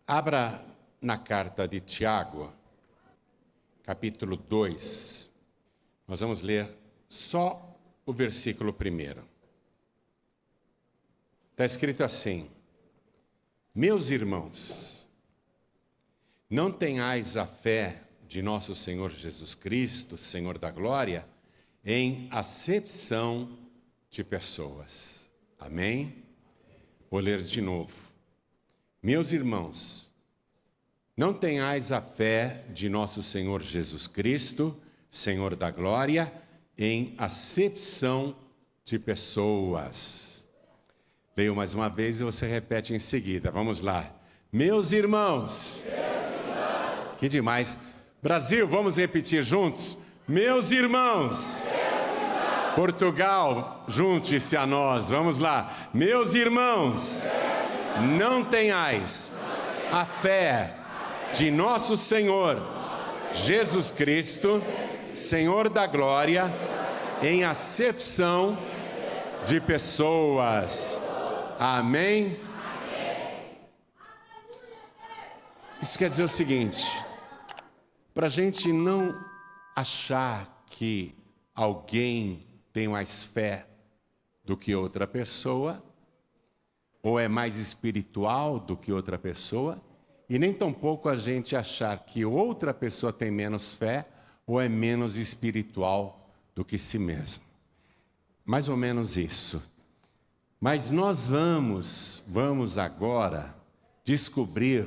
Abra na carta de Tiago, capítulo 2. Nós vamos ler só o versículo 1. Está escrito assim: Meus irmãos, não tenhais a fé de nosso Senhor Jesus Cristo, Senhor da glória, em acepção de pessoas. Amém? Vou ler de novo. Meus irmãos, não tenhais a fé de nosso Senhor Jesus Cristo, Senhor da glória, em acepção de pessoas. Leio mais uma vez e você repete em seguida. Vamos lá. Meus irmãos. Que demais. Brasil, vamos repetir juntos. Meus irmãos. Portugal, junte-se a nós. Vamos lá. Meus irmãos. Não tenhais a fé de nosso Senhor Jesus Cristo, Senhor da glória, em acepção de pessoas. Amém? Isso quer dizer o seguinte: para a gente não achar que alguém tem mais fé do que outra pessoa, ou é mais espiritual do que outra pessoa, e nem tampouco a gente achar que outra pessoa tem menos fé ou é menos espiritual do que si mesmo. Mais ou menos isso. Mas nós vamos agora descobrir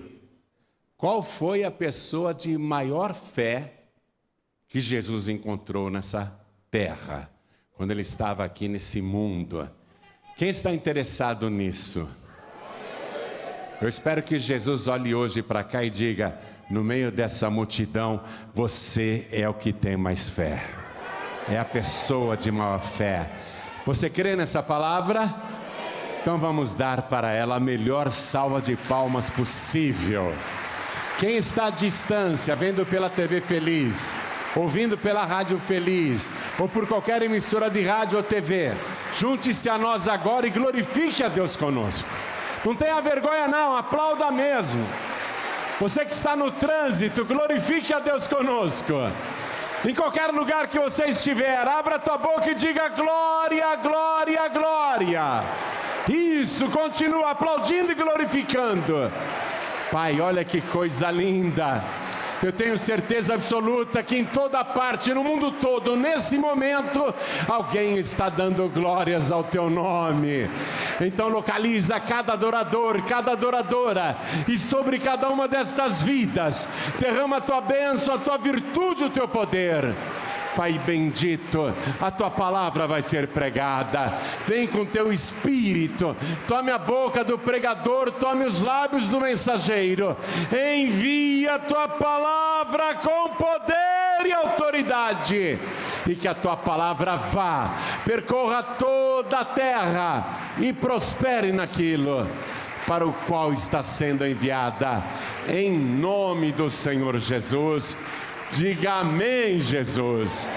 qual foi a pessoa de maior fé que Jesus encontrou nessa terra, quando ele estava aqui nesse mundo. Quem está interessado nisso? Eu espero que Jesus olhe hoje para cá e diga: no meio dessa multidão, você é o que tem mais fé. É a pessoa de maior fé. Você crê nessa palavra? Então vamos dar para ela a melhor salva de palmas possível. Quem está à distância, vendo pela TV Feliz, ouvindo pela Rádio Feliz, ou por qualquer emissora de rádio ou TV, junte-se a nós agora e glorifique a Deus conosco. Não tenha vergonha não, aplauda mesmo. Você que está no trânsito, glorifique a Deus conosco. Em qualquer lugar que você estiver, abra tua boca e diga glória, glória, glória. Isso, continua aplaudindo e glorificando. Pai, olha que coisa linda. Eu tenho certeza absoluta que em toda parte, no mundo todo, nesse momento, alguém está dando glórias ao teu nome. Então localiza cada adorador, cada adoradora, e sobre cada uma destas vidas, derrama a tua bênção, a tua virtude, o teu poder. Pai bendito, a tua palavra vai ser pregada. Vem com teu espírito, tome a boca do pregador, tome os lábios do mensageiro. Envia a tua palavra com poder e autoridade, e que a tua palavra vá, percorra toda a terra e prospere naquilo para o qual está sendo enviada. Em nome do Senhor Jesus. Diga amém, Jesus.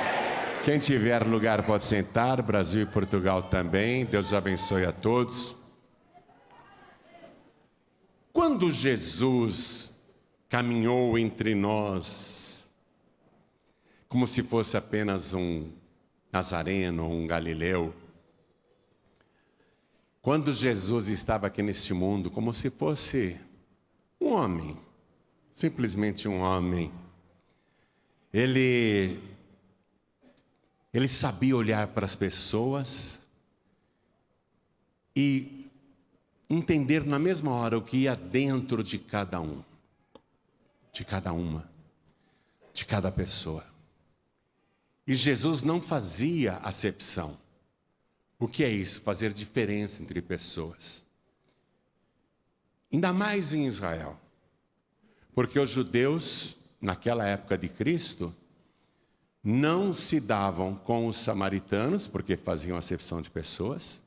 Quem tiver lugar pode sentar, Brasil e Portugal também. Deus abençoe a todos. Quando Jesus caminhou entre nós, como se fosse apenas um nazareno, um galileu, quando Jesus estava aqui neste mundo, como se fosse um homem, simplesmente um homem, Ele sabia olhar para as pessoas e entender na mesma hora o que ia dentro de cada um, de cada uma, de cada pessoa. E Jesus não fazia acepção. O que é isso? Fazer diferença entre pessoas. Ainda mais em Israel. Porque os judeus, naquela época de Cristo, não se davam com os samaritanos, porque faziam acepção de pessoas,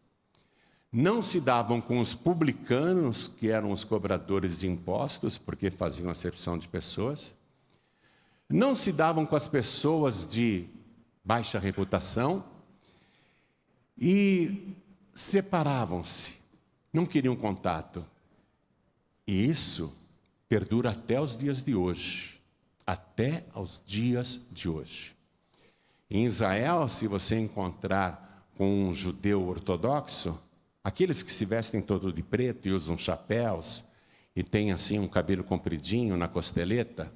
não se davam com os publicanos, que eram os cobradores de impostos, porque faziam acepção de pessoas, não se davam com as pessoas de baixa reputação, e separavam-se, não queriam contato. E isso perdura até os dias de hoje. Até os dias de hoje. Em Israel, se você encontrar com um judeu ortodoxo, aqueles que se vestem todo de preto e usam chapéus, e tem assim um cabelo compridinho na costeleta,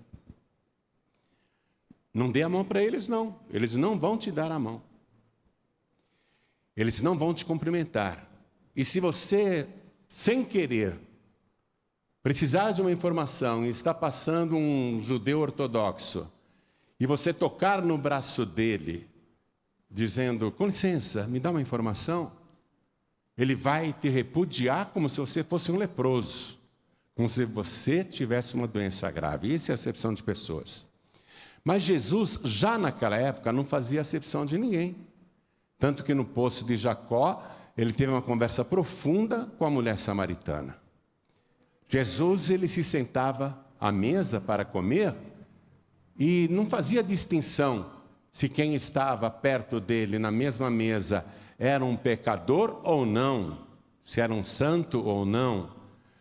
não dê a mão para eles, não. Eles não vão te dar a mão. Eles não vão te cumprimentar. E se você, sem querer, precisar de uma informação e está passando um judeu ortodoxo, e você tocar no braço dele, dizendo, com licença, me dá uma informação, ele vai te repudiar como se você fosse um leproso, como se você tivesse uma doença grave. Isso é acepção de pessoas. Mas Jesus, já naquela época, não fazia acepção de ninguém. Tanto que no poço de Jacó, ele teve uma conversa profunda com a mulher samaritana. Jesus, ele se sentava à mesa para comer e não fazia distinção se quem estava perto dele na mesma mesa era um pecador ou não, se era um santo ou não.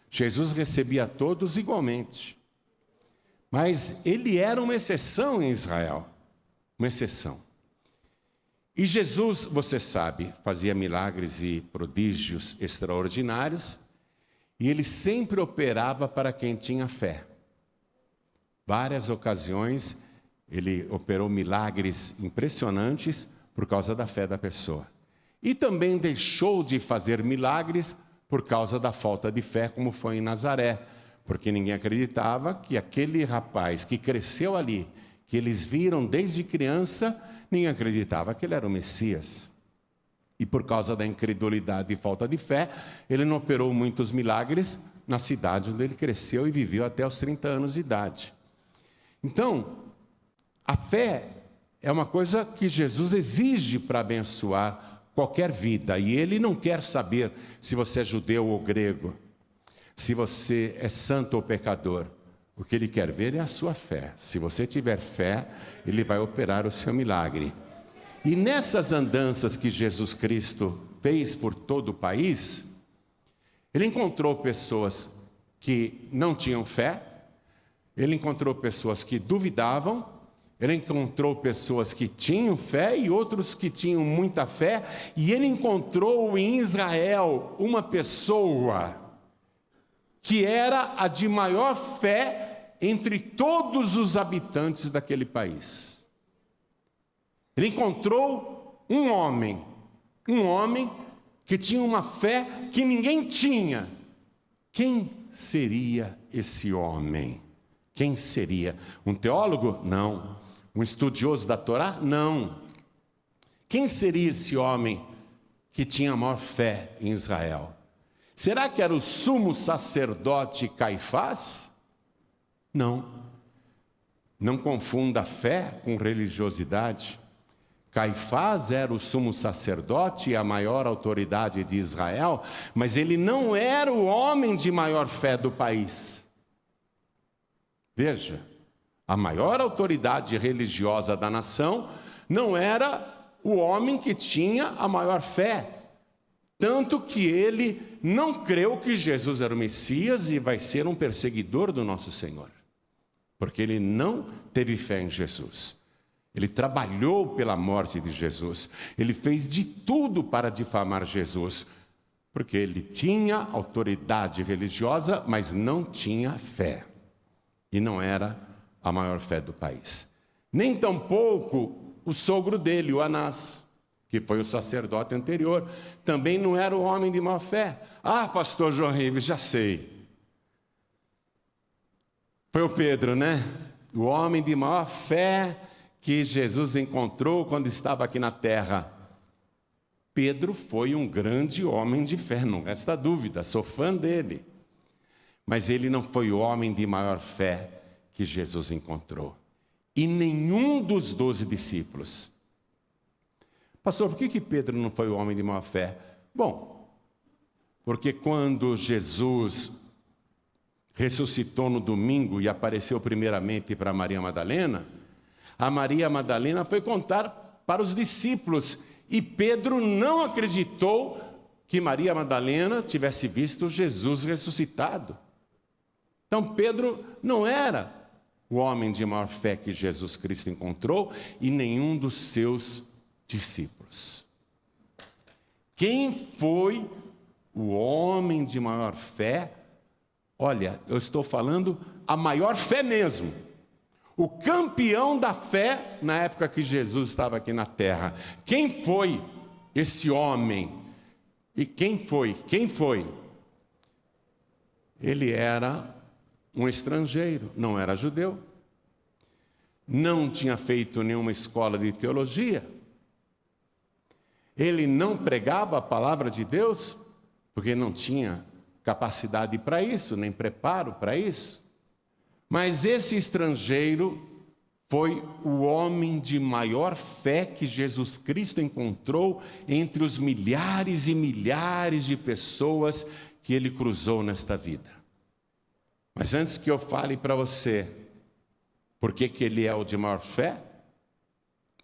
Jesus recebia todos igualmente. Mas ele era uma exceção em Israel, uma exceção. E Jesus, você sabe, fazia milagres e prodígios extraordinários, e ele sempre operava para quem tinha fé. Várias ocasiões, ele operou milagres impressionantes por causa da fé da pessoa. E também deixou de fazer milagres por causa da falta de fé, como foi em Nazaré, porque ninguém acreditava que aquele rapaz que cresceu ali, que eles viram desde criança, ninguém acreditava que ele era o Messias. E por causa da incredulidade e falta de fé, ele não operou muitos milagres na cidade onde ele cresceu e viveu até os 30 anos de idade. Então, a fé é uma coisa que Jesus exige para abençoar qualquer vida. E ele não quer saber se você é judeu ou grego, se você é santo ou pecador. O que ele quer ver é a sua fé. Se você tiver fé, ele vai operar o seu milagre. E nessas andanças que Jesus Cristo fez por todo o país, ele encontrou pessoas que não tinham fé, ele encontrou pessoas que duvidavam, ele encontrou pessoas que tinham fé e outros que tinham muita fé, e ele encontrou em Israel uma pessoa que era a de maior fé entre todos os habitantes daquele país. Ele encontrou um homem que tinha uma fé que ninguém tinha. Quem seria esse homem? Quem seria? Um teólogo? Não. Um estudioso da Torá? Não. Quem seria esse homem que tinha a maior fé em Israel? Será que era o sumo sacerdote Caifás? Não. Não confunda fé com religiosidade. Caifás era o sumo sacerdote e a maior autoridade de Israel, mas ele não era o homem de maior fé do país. Veja, a maior autoridade religiosa da nação não era o homem que tinha a maior fé. Tanto que ele não creu que Jesus era o Messias e vai ser um perseguidor do nosso Senhor. Porque ele não teve fé em Jesus. Ele trabalhou pela morte de Jesus. Ele fez de tudo para difamar Jesus. Porque ele tinha autoridade religiosa, mas não tinha fé. E não era a maior fé do país. Nem tampouco o sogro dele, o Anás, que foi o sacerdote anterior, também não era o homem de maior fé. Ah, pastor João Ribeiro, já sei. Foi o Pedro, né? O homem de maior fé que Jesus encontrou quando estava aqui na terra. Pedro foi um grande homem de fé, não resta dúvida, sou fã dele. Mas ele não foi o homem de maior fé que Jesus encontrou. E nenhum dos 12 discípulos. Pastor, por que Pedro não foi o homem de maior fé? Bom, porque quando Jesus ressuscitou no domingo e apareceu primeiramente para Maria Madalena, a Maria Madalena foi contar para os discípulos, e Pedro não acreditou que Maria Madalena tivesse visto Jesus ressuscitado. Então Pedro não era o homem de maior fé que Jesus Cristo encontrou e nenhum dos seus discípulos. Quem foi o homem de maior fé? Olha, eu estou falando a maior fé mesmo. O campeão da fé na época que Jesus estava aqui na terra. Quem foi esse homem? E quem foi? Quem foi? Ele era um estrangeiro, não era judeu. Não tinha feito nenhuma escola de teologia. Ele não pregava a palavra de Deus, porque não tinha capacidade para isso, nem preparo para isso. Mas esse estrangeiro foi o homem de maior fé que Jesus Cristo encontrou entre os milhares e milhares de pessoas que ele cruzou nesta vida. Mas antes que eu fale para você por que ele é o de maior fé,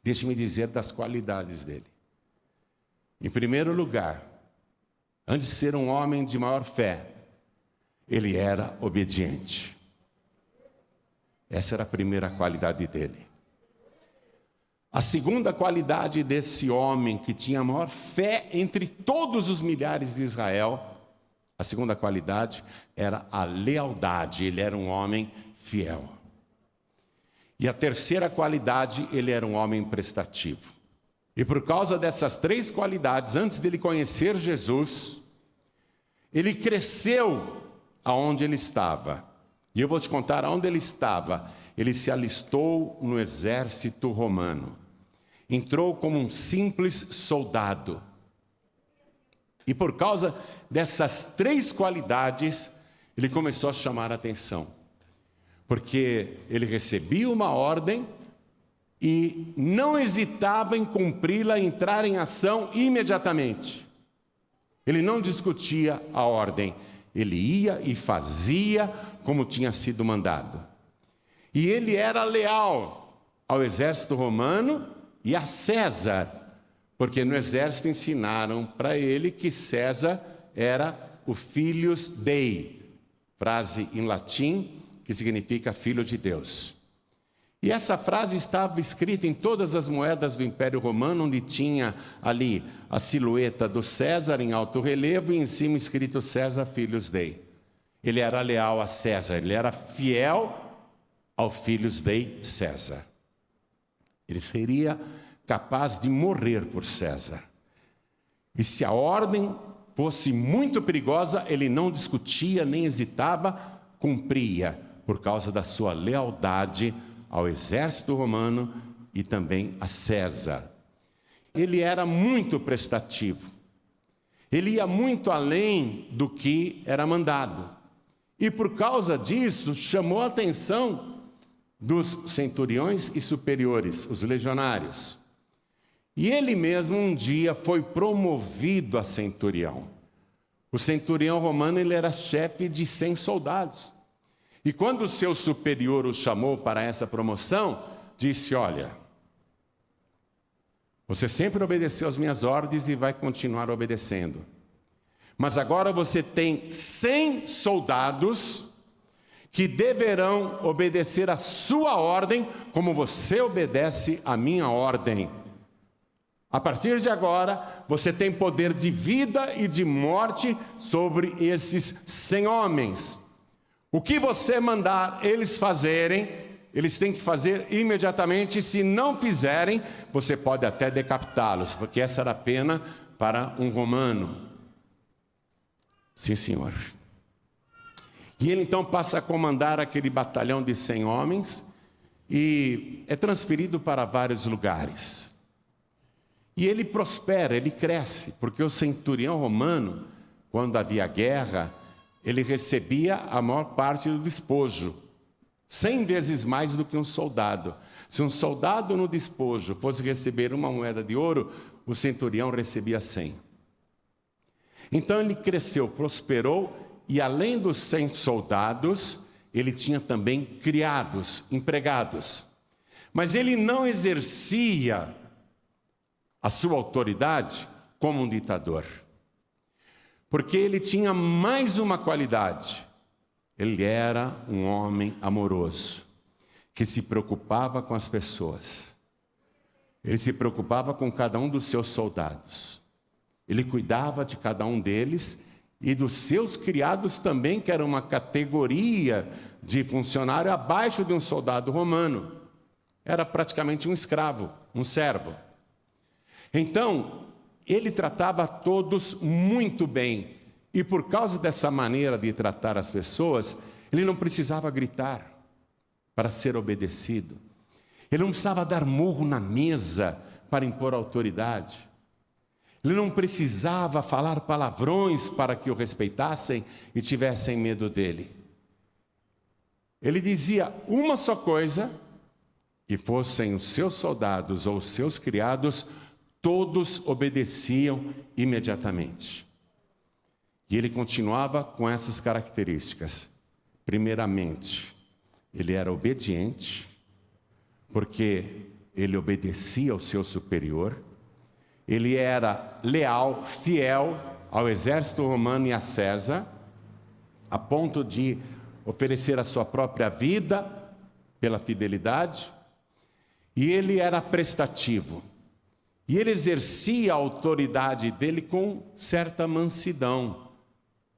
deixe-me dizer das qualidades dele. Em primeiro lugar, antes de ser um homem de maior fé, ele era obediente. Essa era a primeira qualidade dele. A segunda qualidade desse homem que tinha a maior fé entre todos os milhares de Israel, a segunda qualidade era a lealdade. Ele era um homem fiel. E a terceira qualidade, ele era um homem prestativo. E por causa dessas três qualidades, antes dele conhecer Jesus, ele cresceu aonde ele estava. E eu vou te contar aonde ele estava. Ele se alistou no exército romano. Entrou como um simples soldado. E por causa dessas três qualidades, ele começou a chamar a atenção. Porque ele recebia uma ordem e não hesitava em cumpri-la, entrar em ação imediatamente. Ele não discutia a ordem. Ele ia e fazia como tinha sido mandado. E ele era leal ao exército romano e a César, porque no exército ensinaram para ele que César era o Filius Dei, frase em latim que significa filho de Deus. E essa frase estava escrita em todas as moedas do Império Romano, onde tinha ali a silhueta do César em alto relevo e em cima escrito César Filius Dei. Ele era leal a César, ele era fiel ao Filius Dei César. Ele seria capaz de morrer por César. E se a ordem fosse muito perigosa, ele não discutia, nem hesitava, cumpria, por causa da sua lealdade ao exército romano e também a César. Ele era muito prestativo. Ele ia muito além do que era mandado. E por causa disso, chamou a atenção dos centuriões e superiores, os legionários. E ele mesmo um dia foi promovido a centurião. O centurião romano, ele era chefe de 100 soldados. E quando o seu superior o chamou para essa promoção, disse: olha, você sempre obedeceu às minhas ordens e vai continuar obedecendo. Mas agora você tem 100 soldados que deverão obedecer a sua ordem como você obedece a minha ordem. A partir de agora, você tem poder de vida e de morte sobre esses 100 homens. O que você mandar eles fazerem, eles têm que fazer imediatamente. Se não fizerem, você pode até decapitá-los, porque essa era a pena para um romano. Sim, senhor. E ele então passa a comandar aquele batalhão de 100 homens e é transferido para vários lugares. E ele prospera, ele cresce, porque o centurião romano, quando havia guerra, ele recebia a maior parte do despojo, 100 vezes mais do que um soldado. Se um soldado no despojo fosse receber uma moeda de ouro, o centurião recebia 100. Então ele cresceu, prosperou, e além dos 100 soldados, ele tinha também criados, empregados. Mas ele não exercia a sua autoridade como um ditador. Porque ele tinha mais uma qualidade. Ele era um homem amoroso, que se preocupava com as pessoas. Ele se preocupava com cada um dos seus soldados. Ele cuidava de cada um deles e dos seus criados também, que era uma categoria de funcionário abaixo de um soldado romano. Era praticamente um escravo, um servo. Então, ele tratava todos muito bem. E por causa dessa maneira de tratar as pessoas, ele não precisava gritar para ser obedecido. Ele não precisava dar murro na mesa para impor autoridade. Ele não precisava falar palavrões para que o respeitassem e tivessem medo dele. Ele dizia uma só coisa, e fossem os seus soldados ou os seus criados, todos obedeciam imediatamente. E ele continuava com essas características. Primeiramente, ele era obediente, porque ele obedecia ao seu superior. Ele era leal, fiel ao exército romano e a César, a ponto de oferecer a sua própria vida pela fidelidade. E ele era prestativo. E ele exercia a autoridade dele com certa mansidão.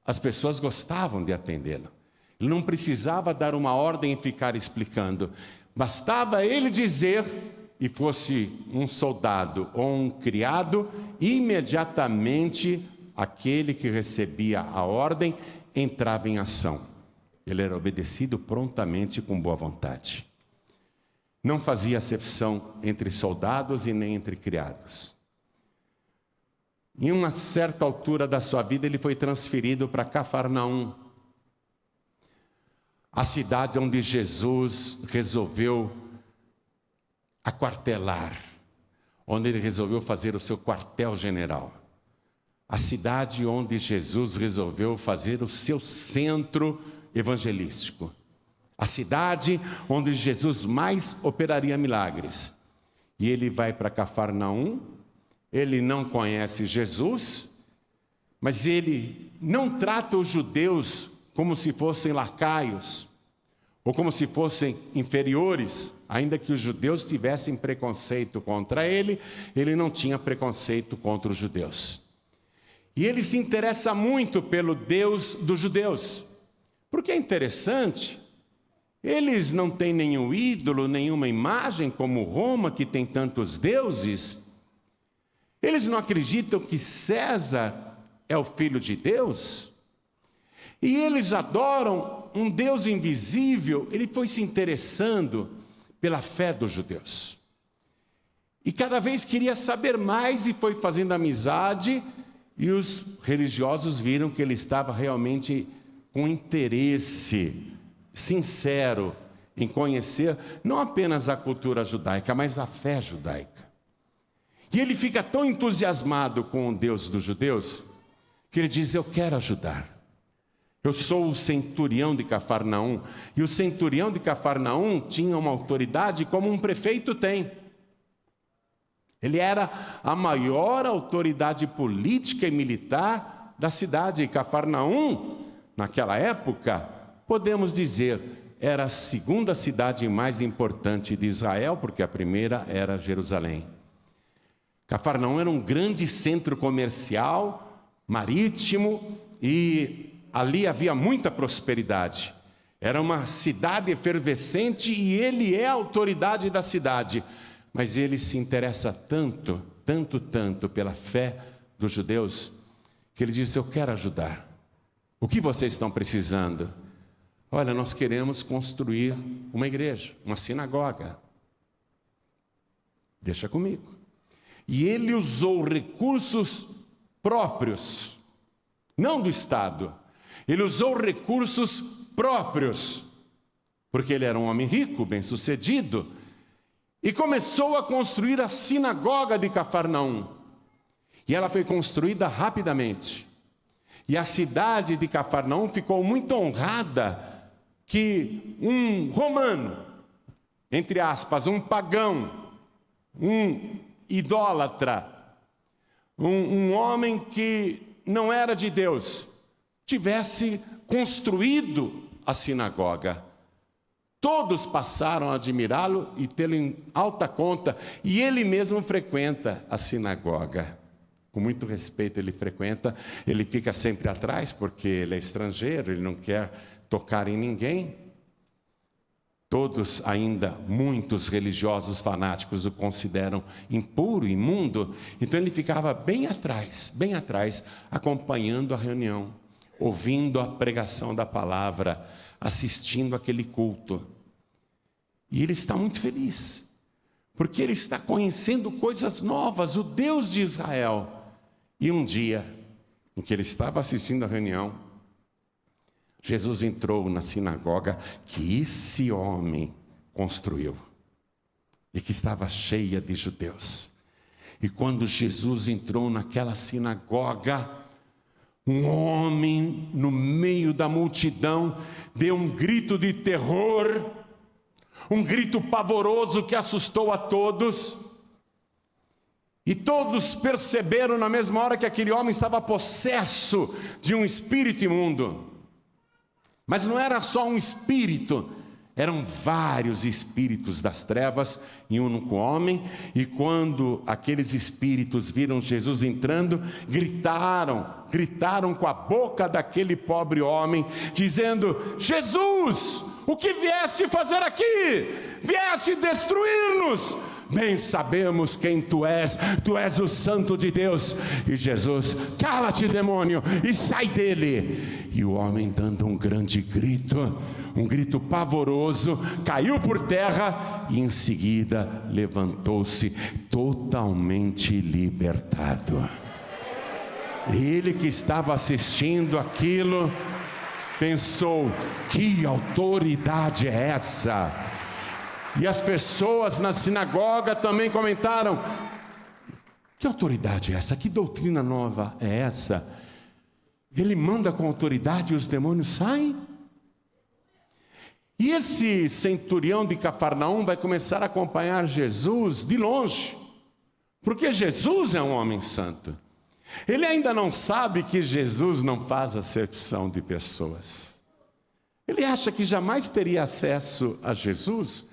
As pessoas gostavam de atendê-lo. Ele não precisava dar uma ordem e ficar explicando. Bastava ele dizer, e fosse um soldado ou um criado, imediatamente aquele que recebia a ordem entrava em ação. Ele era obedecido prontamente com boa vontade. Não fazia acepção entre soldados e nem entre criados. Em uma certa altura da sua vida, ele foi transferido para Cafarnaum, a cidade onde Jesus resolveu aquartelar, onde ele resolveu fazer o seu quartel-general. A cidade onde Jesus resolveu fazer o seu centro evangelístico. A cidade onde Jesus mais operaria milagres. E ele vai para Cafarnaum, ele não conhece Jesus, mas ele não trata os judeus como se fossem lacaios, ou como se fossem inferiores, ainda que os judeus tivessem preconceito contra ele, ele não tinha preconceito contra os judeus. E ele se interessa muito pelo Deus dos judeus, porque é interessante, eles não têm nenhum ídolo, nenhuma imagem como Roma, que tem tantos deuses. Eles não acreditam que César é o Filho de Deus. E eles adoram um Deus invisível. Ele foi se interessando pela fé dos judeus. E cada vez queria saber mais e foi fazendo amizade. E os religiosos viram que ele estava realmente com interesse sincero em conhecer não apenas a cultura judaica, mas a fé judaica. E ele fica tão entusiasmado com o Deus dos judeus, que ele diz, eu quero ajudar. Eu sou o centurião de Cafarnaum, e o centurião de Cafarnaum tinha uma autoridade como um prefeito tem. Ele era a maior autoridade política e militar da cidade. E Cafarnaum, naquela época, podemos dizer, era a segunda cidade mais importante de Israel, porque a primeira era Jerusalém. Cafarnaum era um grande centro comercial, marítimo, e ali havia muita prosperidade. Era uma cidade efervescente e ele é a autoridade da cidade. Mas ele se interessa tanto, tanto pela fé dos judeus, que ele diz, eu quero ajudar. O que vocês estão precisando? Olha, nós queremos construir uma igreja, uma sinagoga. Deixa comigo. E ele usou recursos próprios, não do Estado. Ele usou recursos próprios, porque ele era um homem rico, bem-sucedido, e começou a construir a sinagoga de Cafarnaum. E ela foi construída rapidamente. E a cidade de Cafarnaum ficou muito honrada que um romano, entre aspas, um pagão, um idólatra, um homem que não era de Deus, tivesse construído à sinagoga. Todos passaram a admirá-lo e tê-lo em alta conta, e ele mesmo frequenta a sinagoga. Com muito respeito ele frequenta, ele fica sempre atrás, porque ele é estrangeiro, ele não quer tocar em ninguém. Todos ainda, muitos religiosos fanáticos o consideram impuro, imundo, então ele ficava bem atrás, acompanhando a reunião, ouvindo a pregação da palavra, assistindo aquele culto. E ele está muito feliz, porque ele está conhecendo coisas novas, o Deus de Israel. E um dia, em que ele estava assistindo a reunião, Jesus entrou na sinagoga que esse homem construiu, e que estava cheia de judeus. E quando Jesus entrou naquela sinagoga, um homem no meio da multidão deu um grito de terror, um grito pavoroso que assustou a todos. E todos perceberam na mesma hora que aquele homem estava possesso de um espírito imundo. Mas não era só um espírito, eram vários espíritos das trevas em um único homem. E quando aqueles espíritos viram Jesus entrando, gritaram com a boca daquele pobre homem, dizendo: Jesus, o que vieste fazer aqui? Vieste destruir-nos? Bem sabemos quem tu és o Santo de Deus. E Jesus: cala-te, demônio, e sai dele. E o homem, dando um grande grito, um grito pavoroso, caiu por terra e em seguida levantou-se totalmente libertado. Ele que estava assistindo aquilo pensou: que autoridade é essa? E as pessoas na sinagoga também comentaram: que autoridade é essa? Que doutrina nova é essa? Ele manda com autoridade e os demônios saem? E esse centurião de Cafarnaum vai começar a acompanhar Jesus de longe, porque Jesus é um homem santo. Ele ainda não sabe que Jesus não faz acepção de pessoas. Ele acha que jamais teria acesso a Jesus,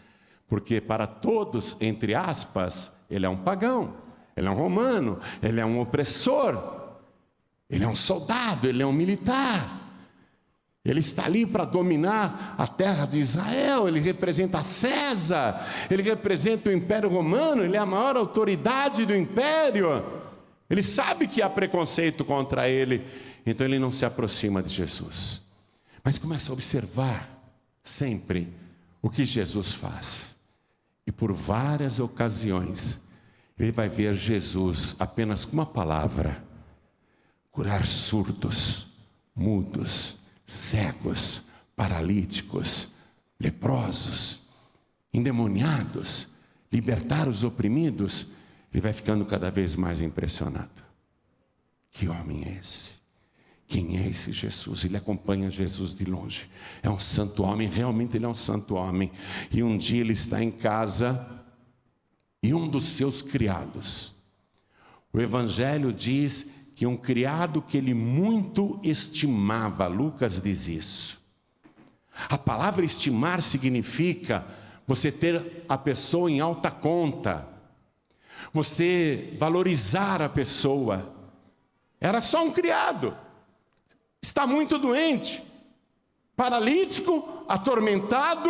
porque para todos, entre aspas, ele é um pagão, ele é um romano, ele é um opressor, ele é um soldado, ele é um militar. Ele está ali para dominar a terra de Israel, ele representa César, ele representa o Império Romano, ele é a maior autoridade do império. Ele sabe que há preconceito contra ele, então ele não se aproxima de Jesus. Mas começa a observar sempre o que Jesus faz. E por várias ocasiões, ele vai ver Jesus apenas com uma palavra curar surdos, mudos, cegos, paralíticos, leprosos, endemoniados, libertar os oprimidos. Ele vai ficando cada vez mais impressionado. Que homem é esse? Quem é esse Jesus? Ele acompanha Jesus de longe. É um santo homem, realmente ele é um santo homem. E um dia ele está em casa e um dos seus criados, o Evangelho diz que um criado que ele muito estimava, Lucas diz isso. A palavra estimar significa você ter a pessoa em alta conta, você valorizar a pessoa. Era só um criado, está muito doente, paralítico, atormentado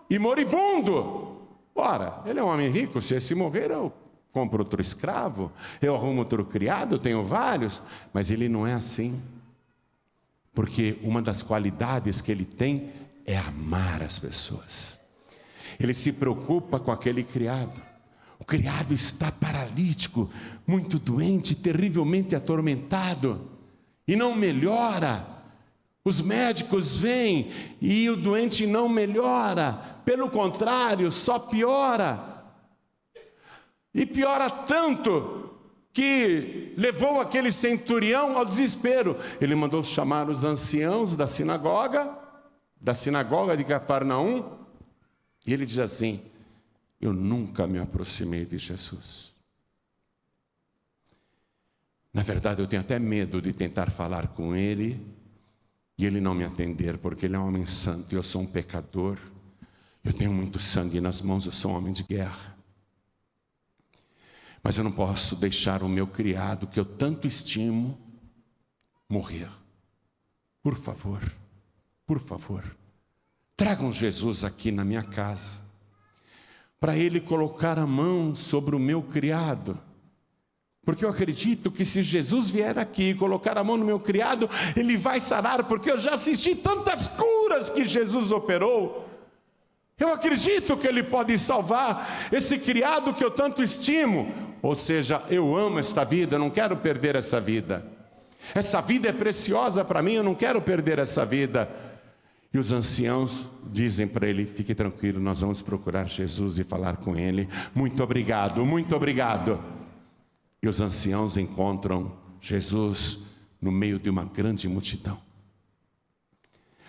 e moribundo. Ora, ele é um homem rico, se esse morrer eu compro outro escravo, eu arrumo outro criado, eu tenho vários. Mas ele não é assim, porque uma das qualidades que ele tem é amar as pessoas. Ele se preocupa com aquele criado. O criado está paralítico, muito doente, terrivelmente atormentado, e não melhora. Os médicos vêm e o doente não melhora, pelo contrário, só piora. E piora tanto que levou aquele centurião ao desespero. Ele mandou chamar os anciãos da sinagoga de Cafarnaum, e ele diz assim: eu nunca me aproximei de Jesus. Na verdade, eu tenho até medo de tentar falar com ele, e ele não me atender, porque ele é um homem santo e eu sou um pecador, eu tenho muito sangue nas mãos, eu sou um homem de guerra. Mas eu não posso deixar o meu criado, que eu tanto estimo, morrer. Por favor, tragam Jesus aqui na minha casa, para ele colocar a mão sobre o meu criado. Porque eu acredito que se Jesus vier aqui e colocar a mão no meu criado, ele vai sarar, porque eu já assisti tantas curas que Jesus operou. Eu acredito que ele pode salvar esse criado que eu tanto estimo. Ou seja, eu amo esta vida, eu não quero perder essa vida. Essa vida é preciosa para mim, eu não quero perder essa vida. E os anciãos dizem para ele: fique tranquilo, nós vamos procurar Jesus e falar com ele. Muito obrigado, muito obrigado. E os anciãos encontram Jesus no meio de uma grande multidão.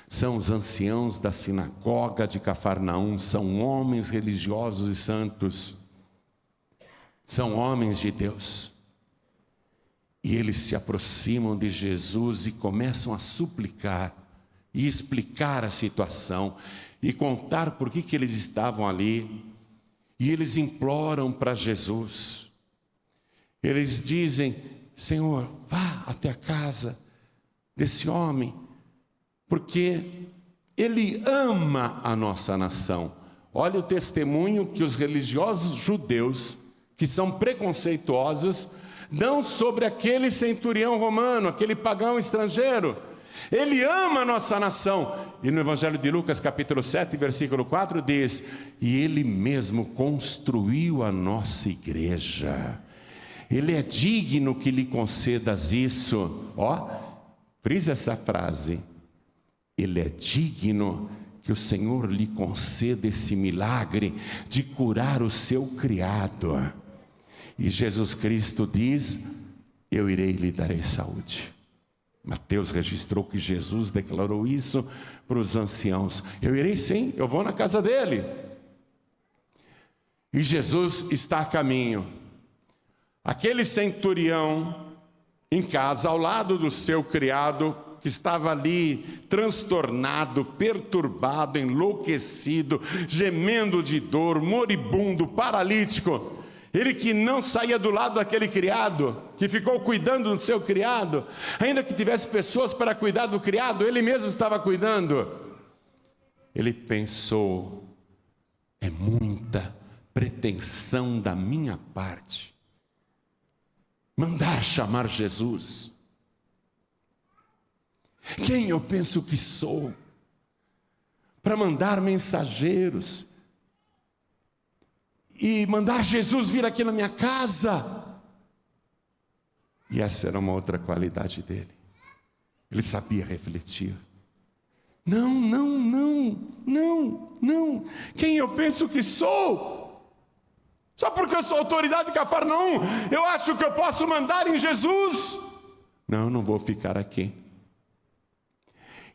São os anciãos da sinagoga de Cafarnaum, são homens religiosos e santos, são homens de Deus. E eles se aproximam de Jesus e começam a suplicar e explicar a situação e contar por que eles estavam ali. E eles imploram para Jesus. Eles dizem: Senhor, vá até a casa desse homem, porque ele ama a nossa nação. Olha o testemunho que os religiosos judeus, que são preconceituosos, dão sobre aquele centurião romano, aquele pagão estrangeiro. Ele ama a nossa nação. E no Evangelho de Lucas, capítulo 7, versículo 4, diz: e ele mesmo construiu a nossa igreja. Ele é digno que lhe concedas isso. Ó, frise essa frase. Ele é digno que o Senhor lhe conceda esse milagre de curar o seu criado. E Jesus Cristo diz: eu irei e lhe darei saúde. Mateus registrou que Jesus declarou isso para os anciãos: eu irei sim, eu vou na casa dele. E Jesus está a caminho. Aquele centurião em casa, ao lado do seu criado, que estava ali transtornado, perturbado, enlouquecido, gemendo de dor, moribundo, paralítico. Ele que não saía do lado daquele criado, que ficou cuidando do seu criado, ainda que tivesse pessoas para cuidar do criado, ele mesmo estava cuidando. Ele pensou: é muita pretensão da minha parte mandar chamar Jesus. Quem eu penso que sou para mandar mensageiros e mandar Jesus vir aqui na minha casa? E essa era uma outra qualidade dele. Ele sabia refletir. Não. Quem eu penso que sou? Só porque eu sou autoridade de Cafarnaum, eu acho que eu posso mandar em Jesus? Não vou ficar aqui.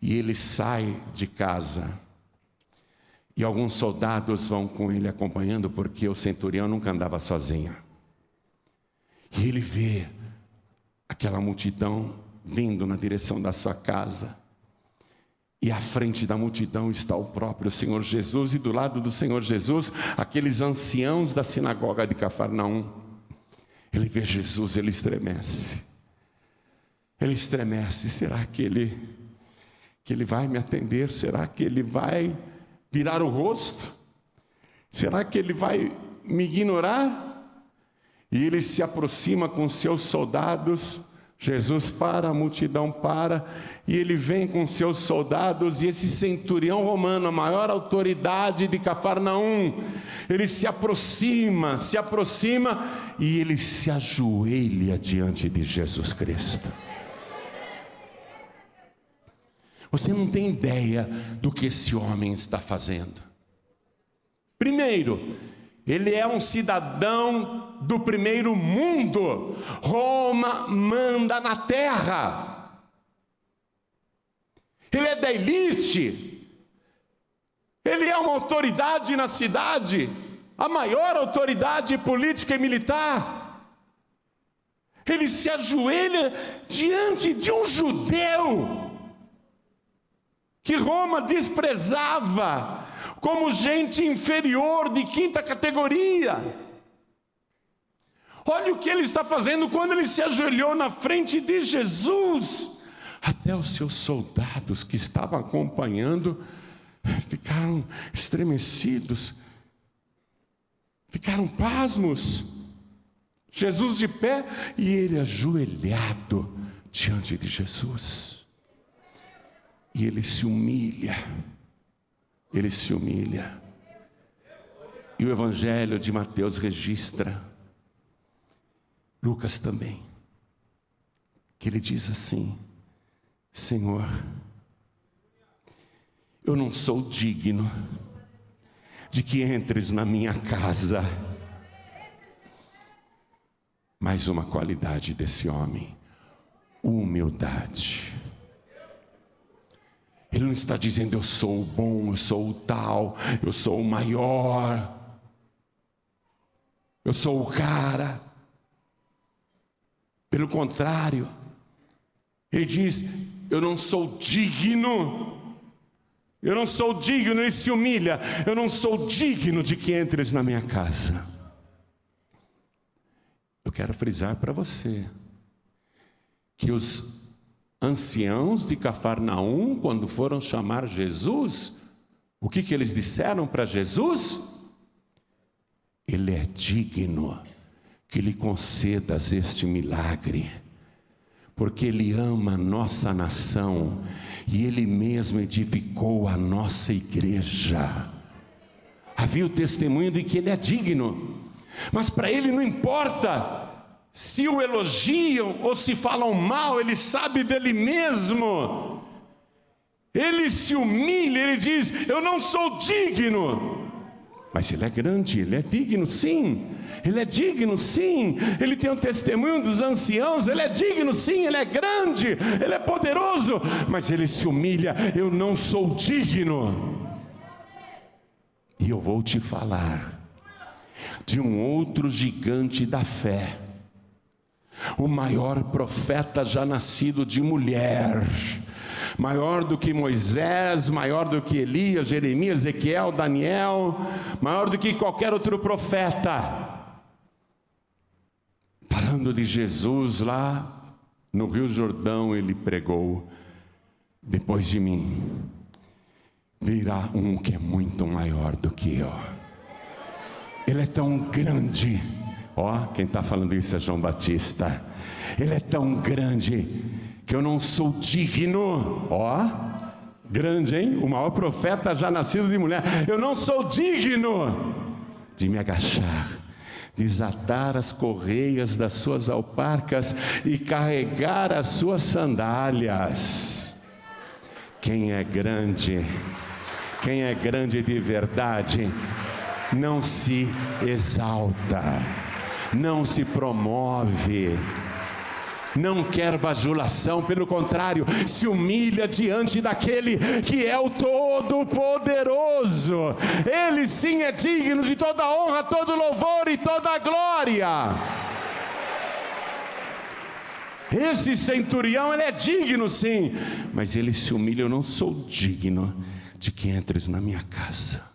E ele sai de casa. E alguns soldados vão com ele acompanhando, porque o centurião nunca andava sozinho. E ele vê aquela multidão vindo na direção da sua casa. E à frente da multidão está o próprio Senhor Jesus, e do lado do Senhor Jesus, aqueles anciãos da sinagoga de Cafarnaum. Ele vê Jesus, ele estremece. Ele estremece. Será que ele vai me atender? Será que ele vai virar o rosto? Será que ele vai me ignorar? E ele se aproxima com seus soldados. Jesus para, a multidão para, e ele vem com seus soldados, e esse centurião romano, a maior autoridade de Cafarnaum, ele se aproxima, e ele se ajoelha diante de Jesus Cristo. Você não tem ideia do que esse homem está fazendo. Primeiro, ele é um cidadão do primeiro mundo. Roma manda na terra. Ele é da elite. Ele é uma autoridade na cidade, a maior autoridade política e militar. Ele se ajoelha diante de um judeu. que Roma desprezava como gente inferior de quinta categoria. Olha o que ele está fazendo quando ele se ajoelhou na frente de Jesus. Até os seus soldados que estavam acompanhando ficaram estremecidos, ficaram pasmos. Jesus de pé e ele ajoelhado diante de Jesus. E ele se humilha. Ele se humilha. E o Evangelho de Mateus registra, Lucas também, que ele diz assim: Senhor, eu não sou digno de que entres na minha casa. Mais uma qualidade desse homem: humildade. Ele não está dizendo eu sou o bom, eu sou o tal, eu sou o maior, eu sou o cara. Pelo contrário, ele diz: eu não sou digno. Eu não sou digno, ele se humilha. Eu não sou digno de que entres na minha casa. Eu quero frisar para você que os anciãos de Cafarnaum, quando foram chamar Jesus, o que eles disseram para Jesus? Ele é digno que lhe concedas este milagre, porque ele ama a nossa nação e ele mesmo edificou a nossa igreja. Havia o testemunho de que ele é digno, mas para ele não importa se o elogiam ou se falam mal, ele sabe dele mesmo. Ele se humilha, ele diz: eu não sou digno. Mas ele é grande, ele é digno sim. Ele é digno sim. Ele tem o testemunho dos anciãos, ele é digno sim, ele é grande, ele é poderoso. Mas ele se humilha: eu não sou digno. E eu vou te falar de um outro gigante da fé, o maior profeta já nascido de mulher, maior do que Moisés, maior do que Elias, Jeremias, Ezequiel, Daniel, maior do que qualquer outro profeta. Falando de Jesus lá no Rio Jordão, ele pregou: depois de mim virá um que é muito maior do que eu. Ele é tão grande. Ó, quem está falando isso é João Batista. Ele é tão grande que eu não sou digno. Ó, grande, hein? O maior profeta já nascido de mulher. Eu não sou digno de me agachar, desatar as correias das suas alparcas e carregar as suas sandálias. Quem é grande de verdade, não se exalta, não se promove, não quer bajulação, pelo contrário, se humilha diante daquele que é o Todo-Poderoso. Ele sim é digno de toda honra, todo louvor e toda glória. Esse centurião, ele é digno sim, mas ele se humilha: eu não sou digno de que entres na minha casa.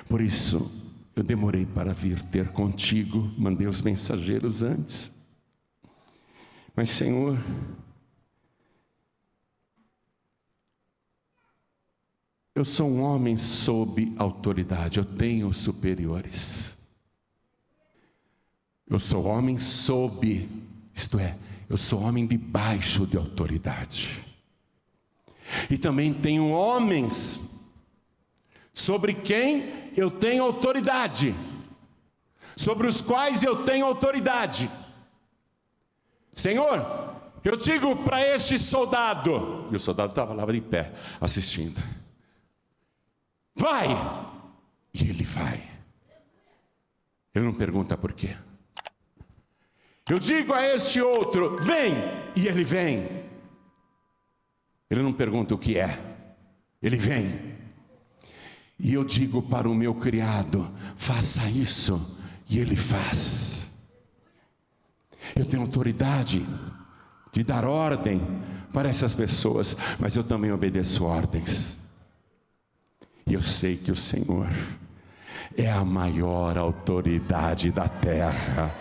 Por isso, eu demorei para vir ter contigo, mandei os mensageiros antes. Mas, Senhor, eu sou um homem sob autoridade, eu tenho superiores. Eu sou homem sob, isto é, eu sou homem debaixo de autoridade. E também tenho homens sobre quem eu tenho autoridade, sobre os quais eu tenho autoridade. Senhor, eu digo para este soldado, e o soldado estava lá de pé, assistindo: vai, e ele vai. Ele não pergunta por quê. Eu digo a este outro: vem, e ele vem. Ele não pergunta o que é, ele vem. E eu digo para o meu criado: faça isso, e ele faz. Eu tenho autoridade de dar ordem para essas pessoas, mas eu também obedeço ordens. E eu sei que o Senhor é a maior autoridade da terra.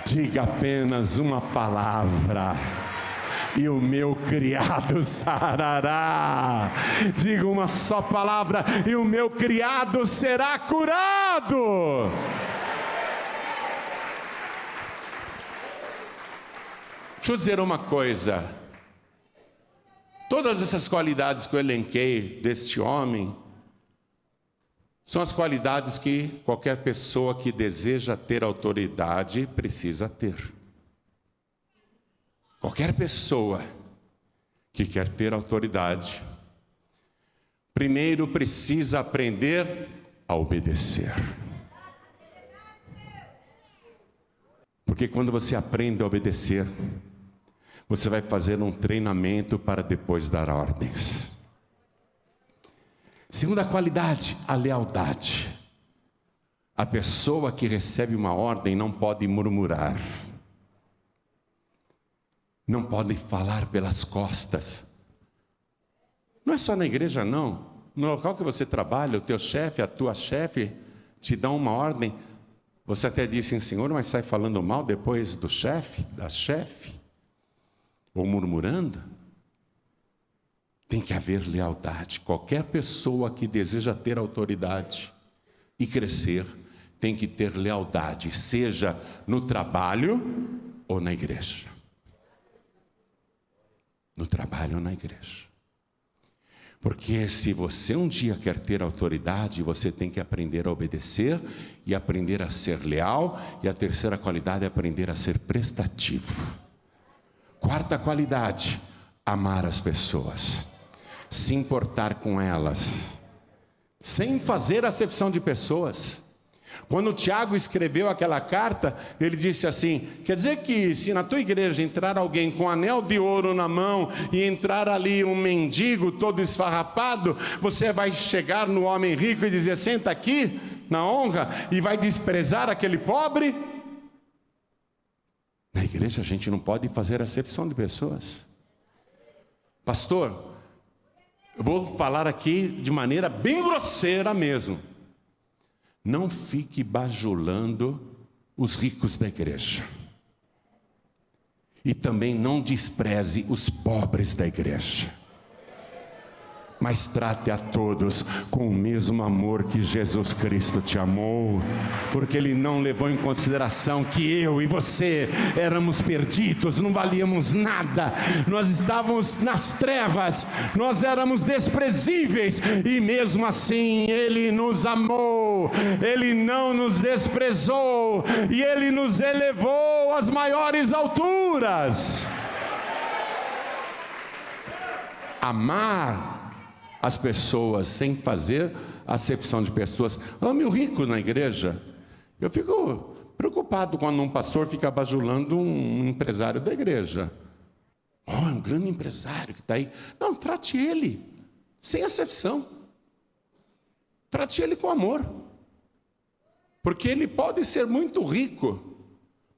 Diga apenas uma palavra e o meu criado sarará. Diga uma só palavra e o meu criado será curado. Deixa eu dizer uma coisa. Todas essas qualidades que eu elenquei deste homem são as qualidades que qualquer pessoa que deseja ter autoridade precisa ter. Qualquer pessoa que quer ter autoridade, primeiro precisa aprender a obedecer. Porque quando você aprende a obedecer, você vai fazer um treinamento para depois dar ordens. Segunda qualidade, a lealdade. A pessoa que recebe uma ordem não pode murmurar. Não pode falar pelas costas. Não é só na igreja, não. No local que você trabalha, o teu chefe, a tua chefe te dão uma ordem. Você até diz assim, Senhor, mas sai falando mal depois do chefe, da chefe? Ou murmurando? Tem que haver lealdade. Qualquer pessoa que deseja ter autoridade e crescer, tem que ter lealdade, seja no trabalho ou na igreja. No trabalho ou na igreja. Porque se você um dia quer ter autoridade, você tem que aprender a obedecer e aprender a ser leal. E a terceira qualidade é aprender a ser prestativo. Quarta qualidade, amar as pessoas. Se importar com elas. Sem fazer acepção de pessoas. Quando Tiago escreveu aquela carta, ele disse assim, quer dizer que se na tua igreja entrar alguém com um anel de ouro na mão e entrar ali um mendigo todo esfarrapado, você vai chegar no homem rico e dizer, senta aqui na honra, e vai desprezar aquele pobre? Na igreja a gente não pode fazer acepção de pessoas. Pastor, eu vou falar aqui de maneira bem grosseira mesmo. Não fique bajulando os ricos da igreja. E também não despreze os pobres da igreja. Mas trate a todos com o mesmo amor que Jesus Cristo te amou. Porque Ele não levou em consideração que eu e você éramos perdidos, não valíamos nada. Nós estávamos nas trevas, nós éramos desprezíveis. E mesmo assim Ele nos amou, Ele não nos desprezou. E Ele nos elevou às maiores alturas. Amar as pessoas sem fazer acepção de pessoas. Ame o rico na igreja. Eu fico preocupado quando um pastor fica bajulando um empresário da igreja. É um grande empresário que está aí. Não, trate ele sem acepção. Trate ele com amor. Porque ele pode ser muito rico,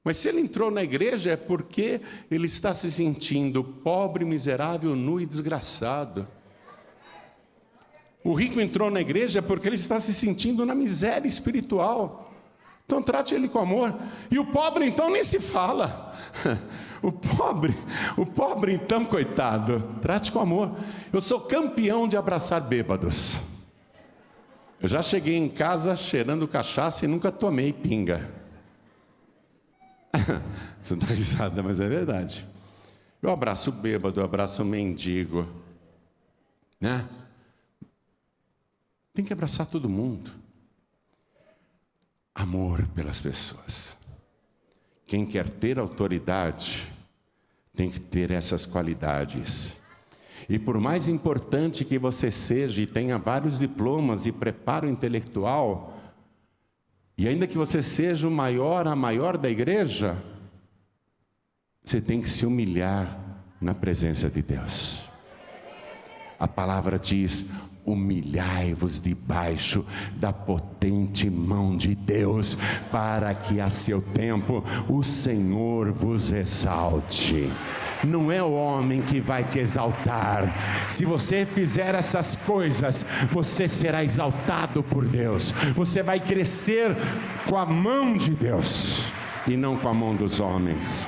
mas se ele entrou na igreja é porque ele está se sentindo pobre, miserável, nu e desgraçado. O rico entrou na igreja porque ele está se sentindo na miséria espiritual. Então trate ele com amor. E o pobre então nem se fala. O pobre então, coitado, trate com amor. Eu sou campeão de abraçar bêbados. Eu já cheguei em casa cheirando cachaça e nunca tomei pinga. Você dá risada, mas é verdade. Eu abraço bêbado, eu abraço mendigo, né? Tem que abraçar todo mundo. Amor pelas pessoas. Quem quer ter autoridade tem que ter essas qualidades. E por mais importante que você seja e tenha vários diplomas e preparo intelectual, e ainda que você seja o maior, a maior da igreja, você tem que se humilhar na presença de Deus. A palavra diz, humilhai-vos debaixo da potente mão de Deus, para que a seu tempo o Senhor vos exalte. Não é o homem que vai te exaltar. Se você fizer essas coisas, você será exaltado por Deus. Você vai crescer com a mão de Deus e não com a mão dos homens.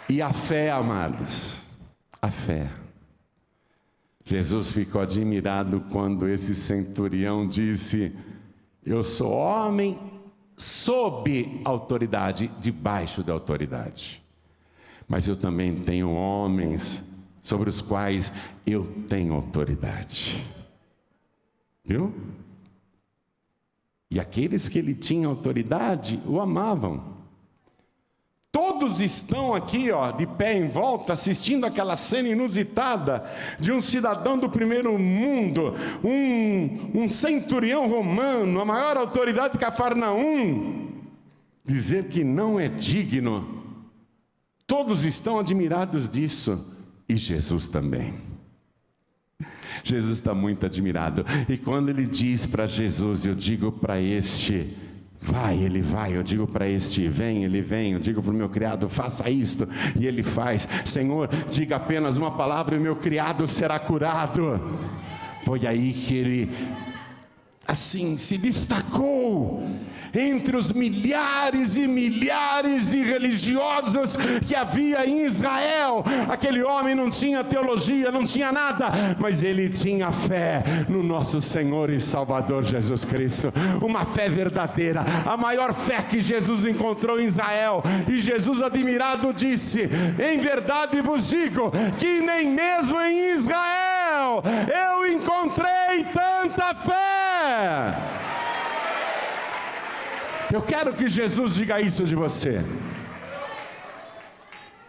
E a fé, amados, a fé. Jesus ficou admirado quando esse centurião disse: eu sou homem sob autoridade, debaixo da autoridade. Mas eu também tenho homens sobre os quais eu tenho autoridade. Viu? E aqueles que ele tinha autoridade o amavam. Todos estão aqui, de pé em volta, assistindo aquela cena inusitada de um cidadão do primeiro mundo, um centurião romano, a maior autoridade de Cafarnaum, dizer que não é digno. Todos estão admirados disso, e Jesus também. Jesus está muito admirado, e quando ele diz para Jesus, eu digo para este: vai, ele vai. Eu digo para este: vem, ele vem. Eu digo para o meu criado: faça isto, e ele faz. Senhor, diga apenas uma palavra e o meu criado será curado. Foi aí que ele, assim, se destacou entre os milhares e milhares de religiosos que havia em Israel. Aquele homem não tinha teologia, não tinha nada, mas ele tinha fé no nosso Senhor e Salvador Jesus Cristo, uma fé verdadeira, a maior fé que Jesus encontrou em Israel. E Jesus, admirado, disse: em verdade vos digo que nem mesmo em Israel eu encontrei tanta fé. Eu quero que Jesus diga isso de você.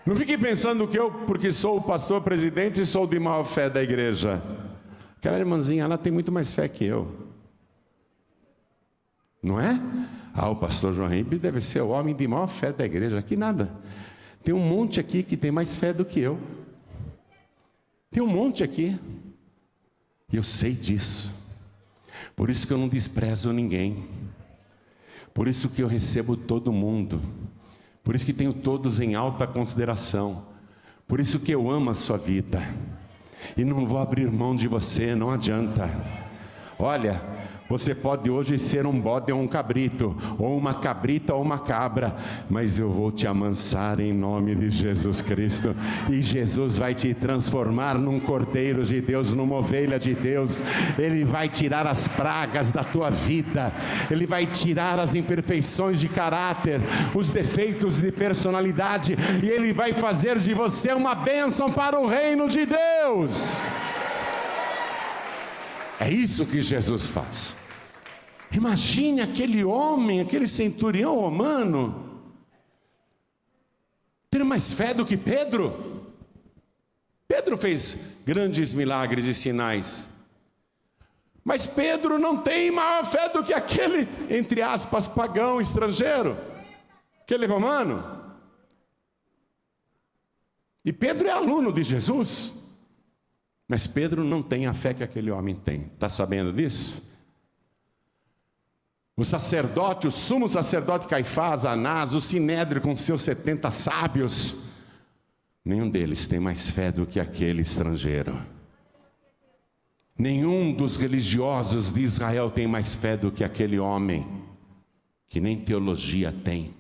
Não fique pensando que eu, porque sou o pastor presidente, sou de maior fé da igreja. Aquela irmãzinha, ela tem muito mais fé que eu. Não é? O pastor João Henrique deve ser o homem de maior fé da igreja. Aqui nada. Tem um monte aqui que tem mais fé do que eu. Tem um monte aqui. E eu sei disso. Por isso que eu não desprezo ninguém. Por isso que eu recebo todo mundo. Por isso que tenho todos em alta consideração. Por isso que eu amo a sua vida. E não vou abrir mão de você, não adianta. Olha, você pode hoje ser um bode ou um cabrito, ou uma cabrita ou uma cabra, mas eu vou te amansar em nome de Jesus Cristo, e Jesus vai te transformar num cordeiro de Deus, numa ovelha de Deus. Ele vai tirar as pragas da tua vida, Ele vai tirar as imperfeições de caráter, os defeitos de personalidade, e Ele vai fazer de você uma bênção para o reino de Deus. É isso que Jesus faz. Imagine aquele homem, aquele centurião romano, ter mais fé do que Pedro. Pedro fez grandes milagres e sinais, mas Pedro não tem maior fé do que aquele, entre aspas, pagão, estrangeiro, aquele romano. E Pedro é aluno de Jesus, mas Pedro não tem a fé que aquele homem tem. Está sabendo disso? O sacerdote, o sumo sacerdote Caifás, Anás, o sinédrio com seus 70 sábios, nenhum deles tem mais fé do que aquele estrangeiro. Nenhum dos religiosos de Israel tem mais fé do que aquele homem, que nem teologia tem,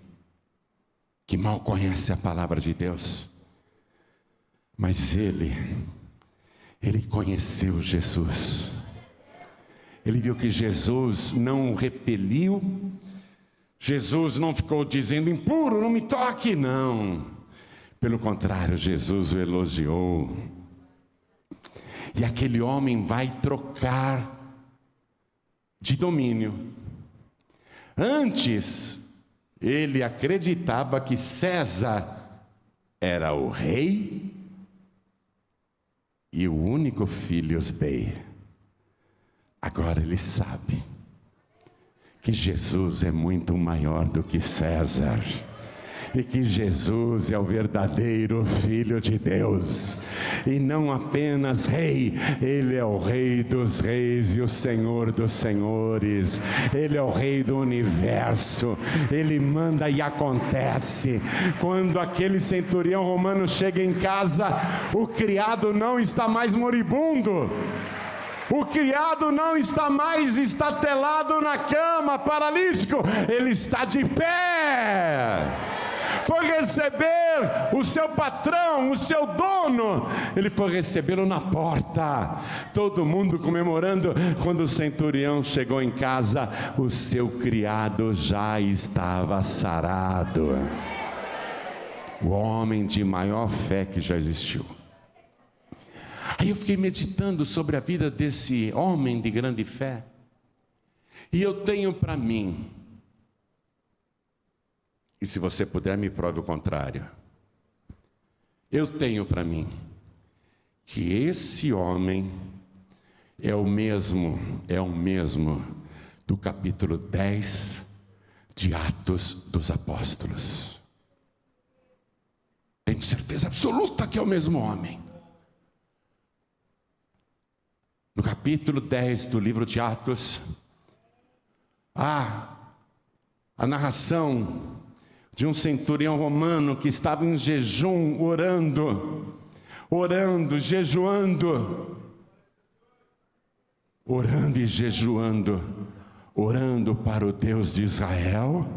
que mal conhece a palavra de Deus. Mas ele conheceu Jesus. Ele viu que Jesus não o repeliu. Jesus não ficou dizendo: impuro, não me toque, não. Pelo contrário, Jesus o elogiou. E aquele homem vai trocar de domínio. Antes, ele acreditava que César era o rei e o único Filhos Dei. Agora ele sabe que Jesus é muito maior do que César. e que Jesus é o verdadeiro Filho de Deus, e não apenas Rei, Ele é o Rei dos Reis e o Senhor dos Senhores, Ele é o Rei do universo, Ele manda e acontece. Quando aquele centurião romano chega em casa, o criado não está mais moribundo, o criado não está mais estatelado na cama, paralítico, ele está de pé. Foi receber o seu patrão, o seu dono, ele foi recebê-lo na porta, todo mundo comemorando. Quando o centurião chegou em casa, o seu criado já estava sarado. O homem de maior fé que já existiu. Aí eu fiquei meditando sobre a vida desse homem de grande fé, e eu tenho para mim, e se você puder me prove o contrário, eu tenho para mim, que esse homem é o mesmo do capítulo 10 de Atos dos Apóstolos. Tenho certeza absoluta que é o mesmo homem. No capítulo 10 do livro de Atos, há a narração de um centurião romano que estava em jejum, orando, jejuando, orando e jejuando, orando para o Deus de Israel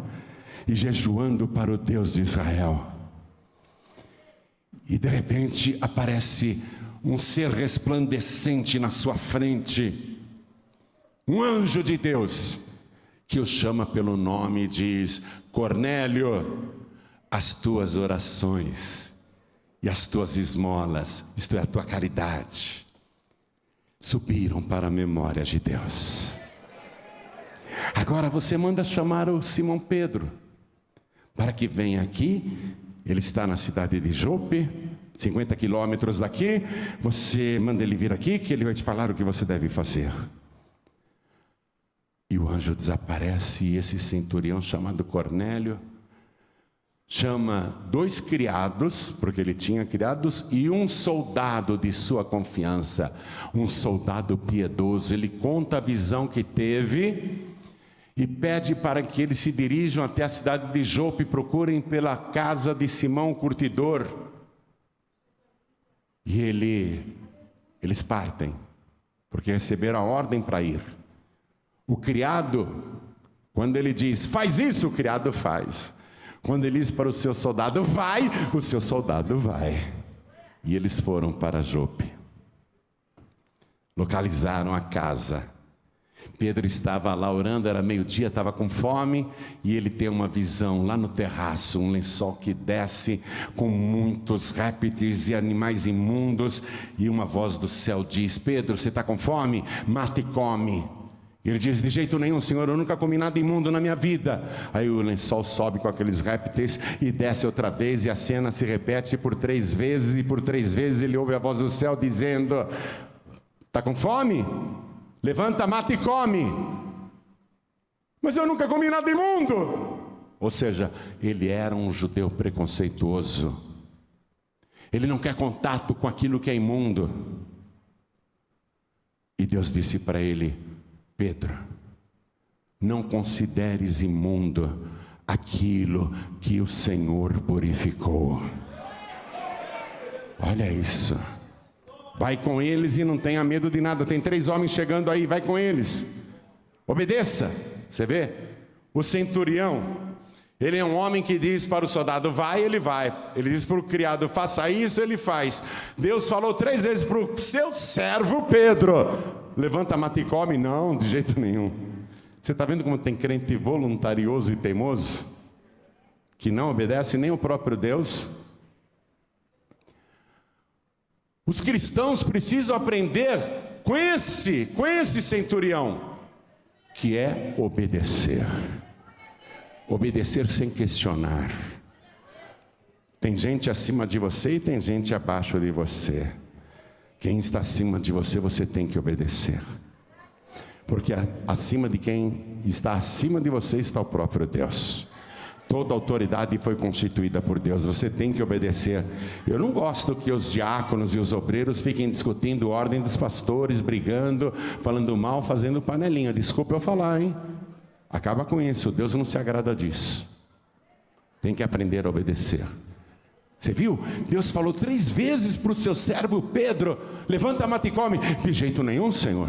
e jejuando para o Deus de Israel. E de repente aparece um ser resplandecente na sua frente, um anjo de Deus, que o chama pelo nome e diz: Cornélio, as tuas orações e as tuas esmolas, isto é, a tua caridade, subiram para a memória de Deus. Agora você manda chamar o Simão Pedro, para que venha aqui. Ele está na cidade de Jope, 50 quilômetros daqui. Você manda ele vir aqui, que ele vai te falar o que você deve fazer. E o anjo desaparece, e esse centurião chamado Cornélio chama 2 criados, porque ele tinha criados, e um soldado de sua confiança, um soldado piedoso. Ele conta a visão que teve e pede para que eles se dirijam até a cidade de Jope, procurem pela casa de Simão, o curtidor. E eles partem, porque receberam a ordem para ir. O criado, quando ele diz, faz isso, o criado faz. Quando ele diz para o seu soldado, vai, o seu soldado vai. E eles foram para Jope. Localizaram a casa. Pedro estava lá orando, era meio-dia, estava com fome, e ele tem uma visão lá no terraço, um lençol que desce com muitos répteis e animais imundos, e uma voz do céu diz: Pedro, você está com fome? Mata e come. Ele diz: de jeito nenhum, Senhor, eu nunca comi nada imundo na minha vida. Aí o lençol sobe com aqueles répteis e desce outra vez, e a cena se repete por 3 vezes, e por 3 vezes ele ouve a voz do céu dizendo: está com fome? Levanta, mata e come. Mas eu nunca comi nada imundo. Ou seja, ele era um judeu preconceituoso. Ele não quer contato com aquilo que é imundo. E Deus disse para ele: Pedro, não consideres imundo aquilo que o Senhor purificou. Olha isso. Vai com eles e não tenha medo de nada. Tem 3 homens chegando aí, vai com eles. Obedeça. Você vê? O centurião, ele é um homem que diz para o soldado, vai, ele vai. Ele diz para o criado, faça isso, ele faz. Deus falou 3 vezes para o seu servo Pedro: levanta, mata e come. Não, de jeito nenhum. Você está vendo como tem crente voluntarioso e teimoso, que não obedece nem o próprio Deus? Os cristãos precisam aprender com esse centurião, que é obedecer. Obedecer sem questionar. Tem gente acima de você e tem gente abaixo de você. Quem está acima de você, você tem que obedecer. Porque acima de quem está acima de você está o próprio Deus. Toda autoridade foi constituída por Deus, você tem que obedecer. Eu não gosto que os diáconos e os obreiros fiquem discutindo ordem dos pastores, brigando, falando mal, fazendo panelinha. Desculpa eu falar, hein? Acaba com isso, Deus não se agrada disso. Tem que aprender a obedecer. Você viu? Deus falou 3 vezes para o seu servo Pedro: levanta, mata e come. De jeito nenhum, Senhor.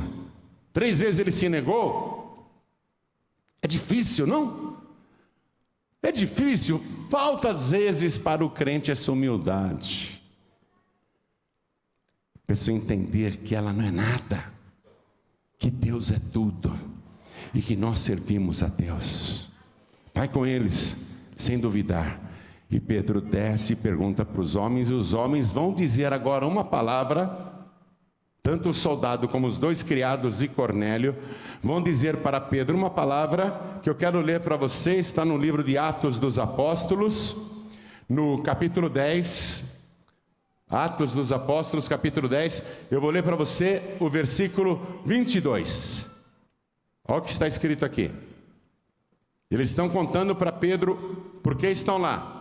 3 vezes ele se negou. É difícil, não? É difícil. Falta às vezes para o crente essa humildade. A pessoa entender que ela não é nada, que Deus é tudo e que nós servimos a Deus. Vai com eles, sem duvidar. E Pedro desce e pergunta para os homens, e os homens vão dizer agora uma palavra. Tanto o soldado como os 2 criados de Cornélio vão dizer para Pedro uma palavra que eu quero ler para você. Está no livro de Atos dos Apóstolos, no capítulo 10. Atos dos Apóstolos, capítulo 10. Eu vou ler para você o versículo 22. Olha o que está escrito aqui. Eles estão contando para Pedro por que estão lá.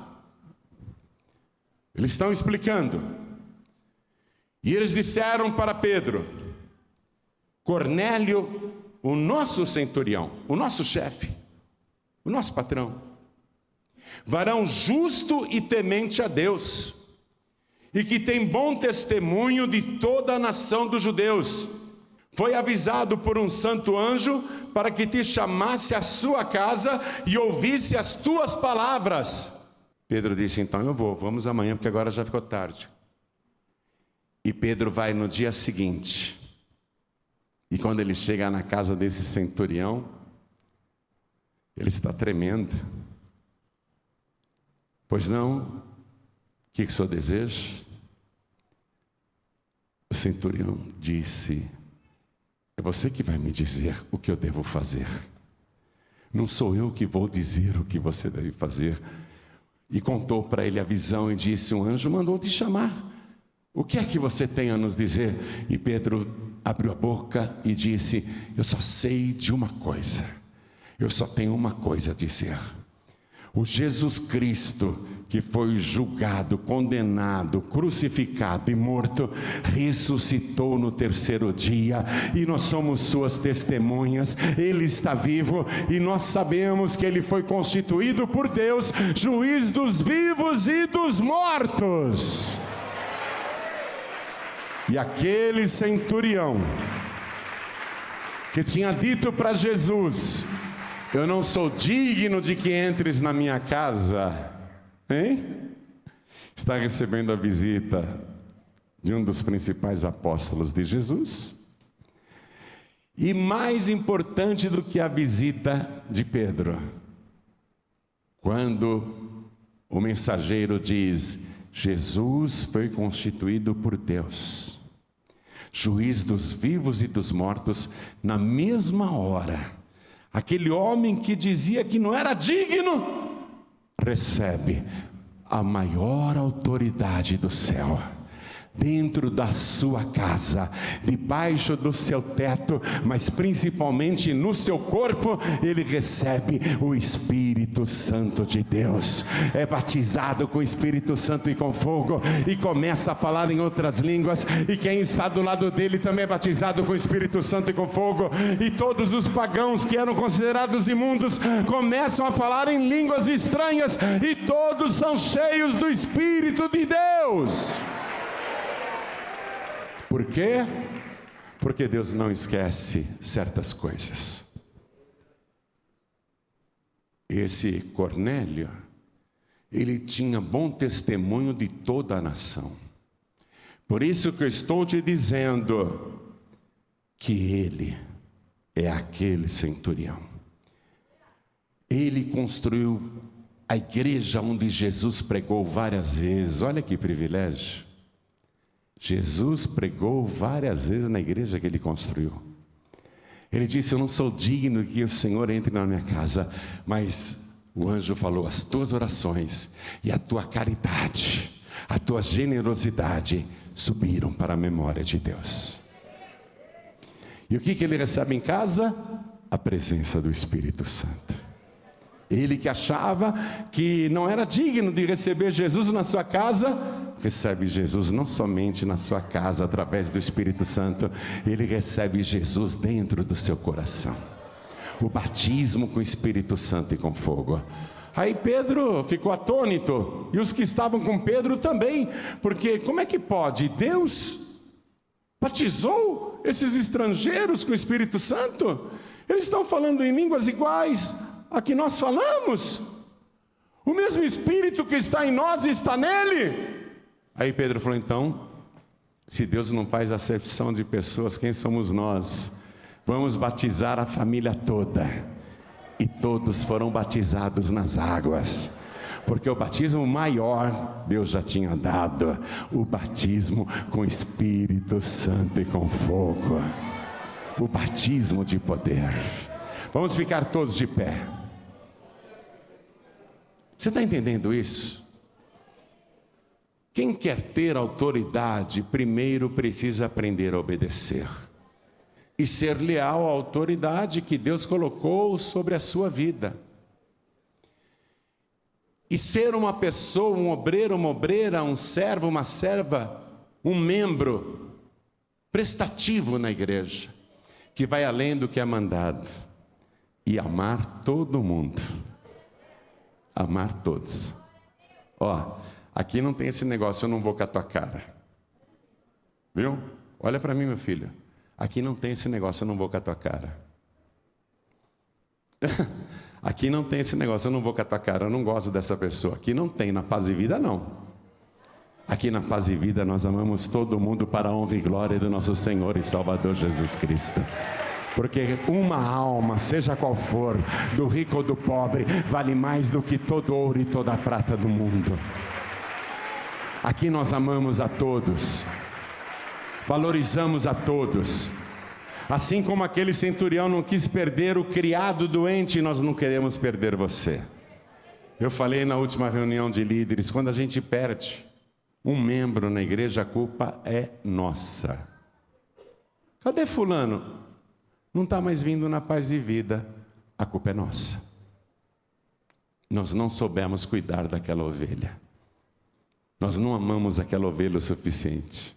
Eles estão explicando. E eles disseram para Pedro: Cornélio, o nosso centurião, o nosso chefe, o nosso patrão, varão justo e temente a Deus, e que tem bom testemunho de toda a nação dos judeus, foi avisado por um santo anjo para que te chamasse à sua casa e ouvisse as tuas palavras. Pedro disse: então eu vou, vamos amanhã, porque agora já ficou tarde. E Pedro vai no dia seguinte. E quando ele chega na casa desse centurião, ele está tremendo. Pois não? O que o senhor deseja? O centurião disse: é você que vai me dizer o que eu devo fazer. Não sou eu que vou dizer o que você deve fazer. E contou para ele a visão e disse: um anjo mandou te chamar. O que é que você tem a nos dizer? E Pedro abriu a boca e disse: eu só sei de uma coisa. Eu só tenho uma coisa a dizer. O Jesus Cristo, que foi julgado, condenado, crucificado e morto, ressuscitou no 3º dia, e nós somos suas testemunhas. Ele está vivo e nós sabemos que ele foi constituído por Deus, juiz dos vivos e dos mortos. E aquele centurião que tinha dito para Jesus: eu não sou digno de que entres na minha casa, hein? Está recebendo a visita de um dos principais apóstolos de Jesus. E mais importante do que a visita de Pedro, quando o mensageiro diz: Jesus foi constituído por Deus, juiz dos vivos e dos mortos, na mesma hora, aquele homem que dizia que não era digno, recebe a maior autoridade do céu, dentro da sua casa, debaixo do seu teto, mas principalmente no seu corpo. Ele recebe o Espírito Santo de Deus, é batizado com o Espírito Santo e com fogo, e começa a falar em outras línguas, e quem está do lado dele também é batizado com o Espírito Santo e com fogo, e todos os pagãos que eram considerados imundos começam a falar em línguas estranhas, e todos são cheios do Espírito de Deus. Por quê? Porque Deus não esquece certas coisas. Esse Cornélio, ele tinha bom testemunho de toda a nação. Por isso que eu estou te dizendo que ele é aquele centurião. Ele construiu a igreja onde Jesus pregou várias vezes. Olha que privilégio. Jesus pregou várias vezes na igreja que ele construiu. Ele disse: eu não sou digno que o Senhor entre na minha casa, mas o anjo falou: as tuas orações e a tua caridade, a tua generosidade subiram para a memória de Deus. E o que ele recebe em casa? A presença do Espírito Santo. Ele que achava que não era digno de receber Jesus na sua casa, recebe Jesus não somente na sua casa através do Espírito Santo, ele recebe Jesus dentro do seu coração. O batismo com o Espírito Santo e com fogo. Aí Pedro ficou atônito, e os que estavam com Pedro também, porque como é que pode? Deus batizou esses estrangeiros com o Espírito Santo? Eles estão falando em línguas iguais a que nós falamos. O mesmo Espírito que está em nós está nele. Aí Pedro falou, então, se Deus não faz acepção de pessoas, quem somos nós? Vamos batizar a família toda. E todos foram batizados nas águas. Porque o batismo maior Deus já tinha dado, o batismo com Espírito Santo e com fogo, o batismo de poder. Vamos ficar todos de pé. Você está entendendo isso? Quem quer ter autoridade, primeiro precisa aprender a obedecer e ser leal à autoridade que Deus colocou sobre a sua vida. E ser uma pessoa, um obreiro, uma obreira, um servo, uma serva, um membro prestativo na igreja, que vai além do que é mandado, e amar todo mundo, amar todos. Ó, aqui não tem esse negócio, eu não vou com a tua cara, viu? Olha para mim, meu filho, aqui não tem esse negócio, eu não vou com a tua cara. Aqui não tem esse negócio, eu não vou com a tua cara, eu não gosto dessa pessoa. Aqui não tem, na Paz e Vida não. Aqui na Paz e Vida nós amamos todo mundo para a honra e glória do nosso Senhor e Salvador Jesus Cristo. Porque uma alma, seja qual for, do rico ou do pobre, vale mais do que todo ouro e toda a prata do mundo. Aqui nós amamos a todos, valorizamos a todos. Assim como aquele centurião não quis perder o criado doente, nós não queremos perder você. Eu falei na última reunião de líderes, quando a gente perde um membro na igreja, a culpa é nossa. Cadê fulano? Não está mais vindo na Paz e Vida, a culpa é nossa. Nós não soubemos cuidar daquela ovelha. Nós não amamos aquela ovelha o suficiente.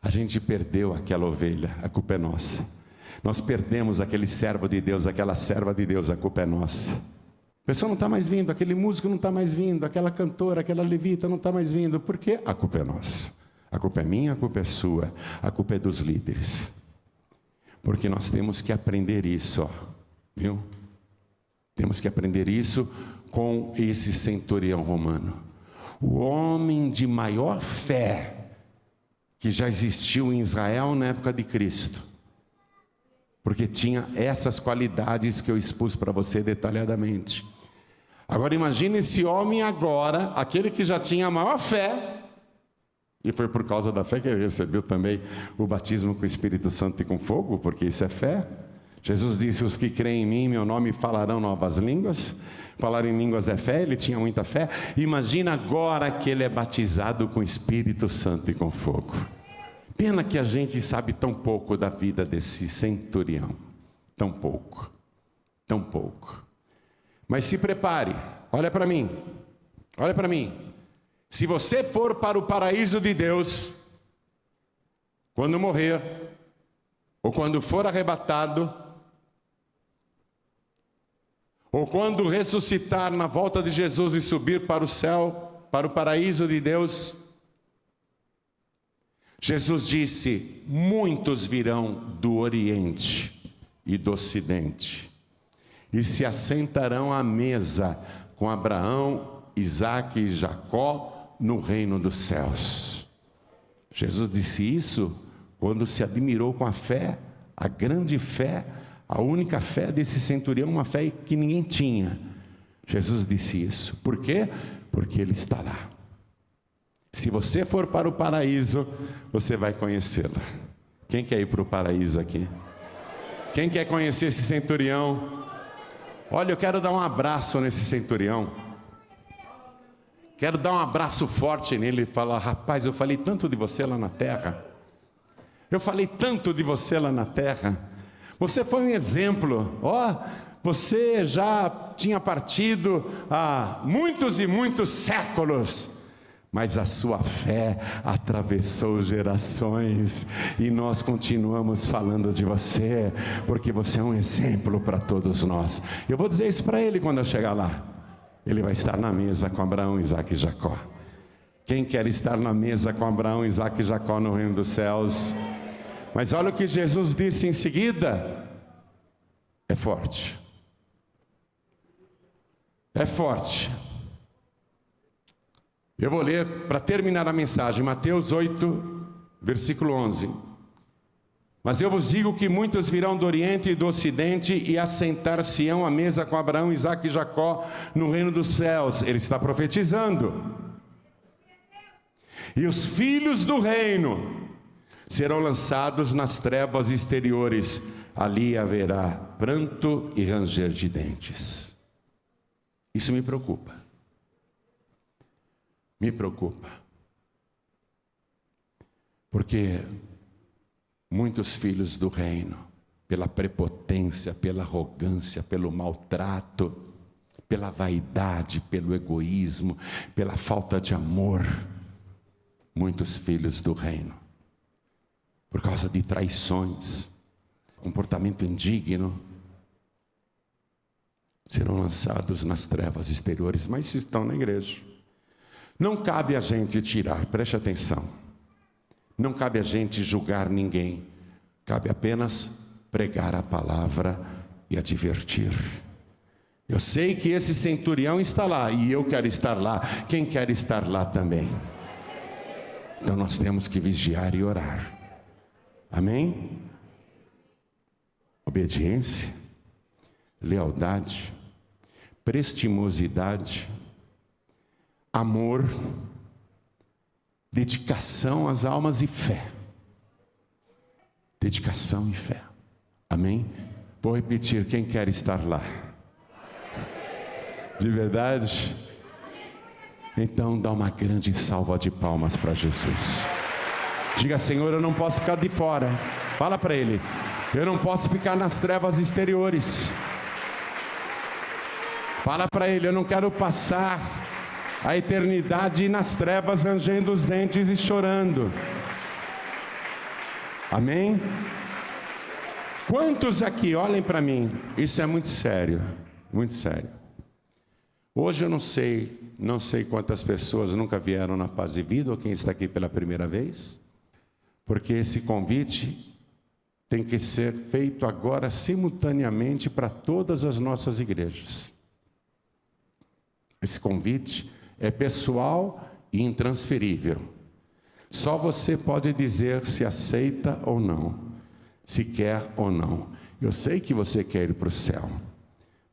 A gente perdeu aquela ovelha, a culpa é nossa. Nós perdemos aquele servo de Deus, aquela serva de Deus, a culpa é nossa. A pessoa não está mais vindo, aquele músico não está mais vindo, aquela cantora, aquela levita não está mais vindo. Por quê? A culpa é nossa. A culpa é minha, a culpa é sua, a culpa é dos líderes. Porque nós temos que aprender isso, ó, viu? Temos que aprender isso com esse centurião romano. O homem de maior fé que já existiu em Israel na época de Cristo. Porque tinha essas qualidades que eu expus para você detalhadamente. Agora imagine esse homem agora, aquele que já tinha a maior fé, e foi por causa da fé que ele recebeu também o batismo com o Espírito Santo e com fogo, porque isso é fé. Jesus disse, os que creem em mim, meu nome falarão novas línguas. Falar em línguas é fé, ele tinha muita fé. Imagina agora que ele é batizado com o Espírito Santo e com fogo. Pena que a gente sabe tão pouco da vida desse centurião. Tão pouco. Tão pouco. Mas se prepare. Olha para mim. Olha para mim. Se você for para o paraíso de Deus, quando morrer, ou quando for arrebatado, ou quando ressuscitar na volta de Jesus e subir para o céu, para o paraíso de Deus, Jesus disse, muitos virão do Oriente e do Ocidente, e se assentarão à mesa com Abraão, Isaque e Jacó no reino dos céus. Jesus disse isso quando se admirou com a fé, a grande fé, a única fé desse centurião, uma fé que ninguém tinha. Jesus disse isso. Por quê? Porque ele está lá. Se você for para o paraíso, você vai conhecê-lo. Quem quer ir para o paraíso aqui? Quem quer conhecer esse centurião? Olha, eu quero dar um abraço nesse centurião. Quero dar um abraço forte nele e falar, rapaz, eu falei tanto de você lá na terra. Eu falei tanto de você lá na terra. Você foi um exemplo, ó, você já tinha partido há muitos e muitos séculos, mas a sua fé atravessou gerações, e nós continuamos falando de você, porque você é um exemplo para todos nós. Eu vou dizer isso para ele quando eu chegar lá. Ele vai estar na mesa com Abraão, Isaque e Jacó. Quem quer estar na mesa com Abraão, Isaque e Jacó no reino dos céus? Mas olha o que Jesus disse em seguida. É forte. É forte. Eu vou ler para terminar a mensagem, Mateus 8, versículo 11. Mas eu vos digo que muitos virão do Oriente e do Ocidente e assentar-se-ão à mesa com Abraão, Isaque e Jacó no reino dos céus. Ele está profetizando. E os filhos do reino serão lançados nas trevas exteriores. Ali haverá pranto e ranger de dentes. Isso me preocupa. Me preocupa. Porque muitos filhos do reino, pela prepotência, pela arrogância, pelo maltrato, pela vaidade, pelo egoísmo, pela falta de amor, muitos filhos do reino, por causa de traições, comportamento indigno, serão lançados nas trevas exteriores, mas estão na igreja. Não cabe a gente tirar, preste atenção, não cabe a gente julgar ninguém, cabe apenas pregar a palavra e advertir. Eu sei que esse centurião está lá, e eu quero estar lá, quem quer estar lá também? Então nós temos que vigiar e orar, amém? Obediência, lealdade, prestimosidade, amor, dedicação às almas e fé. Dedicação e fé. Amém? Vou repetir, quem quer estar lá? De verdade? Então dá uma grande salva de palmas para Jesus. Diga: Senhor, eu não posso ficar de fora. Fala para Ele: eu não posso ficar nas trevas exteriores. Fala para Ele: eu não quero passar a eternidade nas trevas, rangendo os dentes e chorando. Amém? Quantos aqui, olhem para mim, isso é muito sério, muito sério. Hoje eu não sei quantas pessoas nunca vieram na Paz e Vida, ou quem está aqui pela primeira vez, porque esse convite tem que ser feito agora simultaneamente para todas as nossas igrejas. Esse convite é pessoal e intransferível. Só você pode dizer se aceita ou não, se quer ou não. Eu sei que você quer ir para o céu,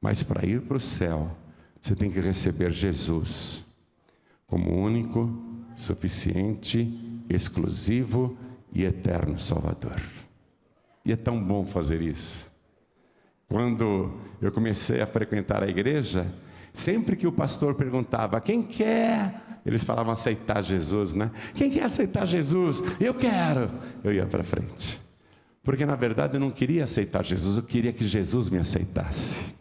mas para ir para o céu, você tem que receber Jesus como único, suficiente, exclusivo e eterno Salvador. E é tão bom fazer isso. Quando eu comecei a frequentar a igreja, sempre que o pastor perguntava: quem quer? Eles falavam aceitar Jesus, né? Quem quer aceitar Jesus? Eu quero. Eu ia para frente. Porque na verdade eu não queria aceitar Jesus, eu queria que Jesus me aceitasse.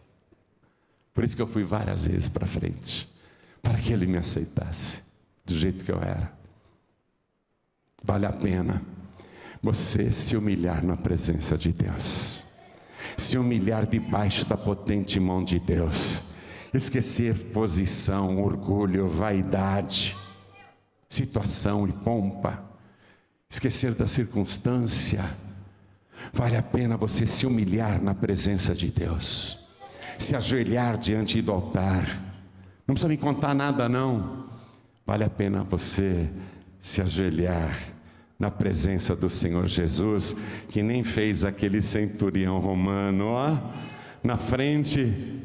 Por isso que eu fui várias vezes para frente, para que Ele me aceitasse, do jeito que eu era. Vale a pena você se humilhar na presença de Deus, se humilhar debaixo da potente mão de Deus, esquecer posição, orgulho, vaidade, situação e pompa, esquecer da circunstância. Vale a pena você se humilhar na presença de Deus, se ajoelhar diante do altar. Não precisa me contar nada não, vale a pena você se ajoelhar na presença do Senhor Jesus, que nem fez aquele centurião romano, ó, na frente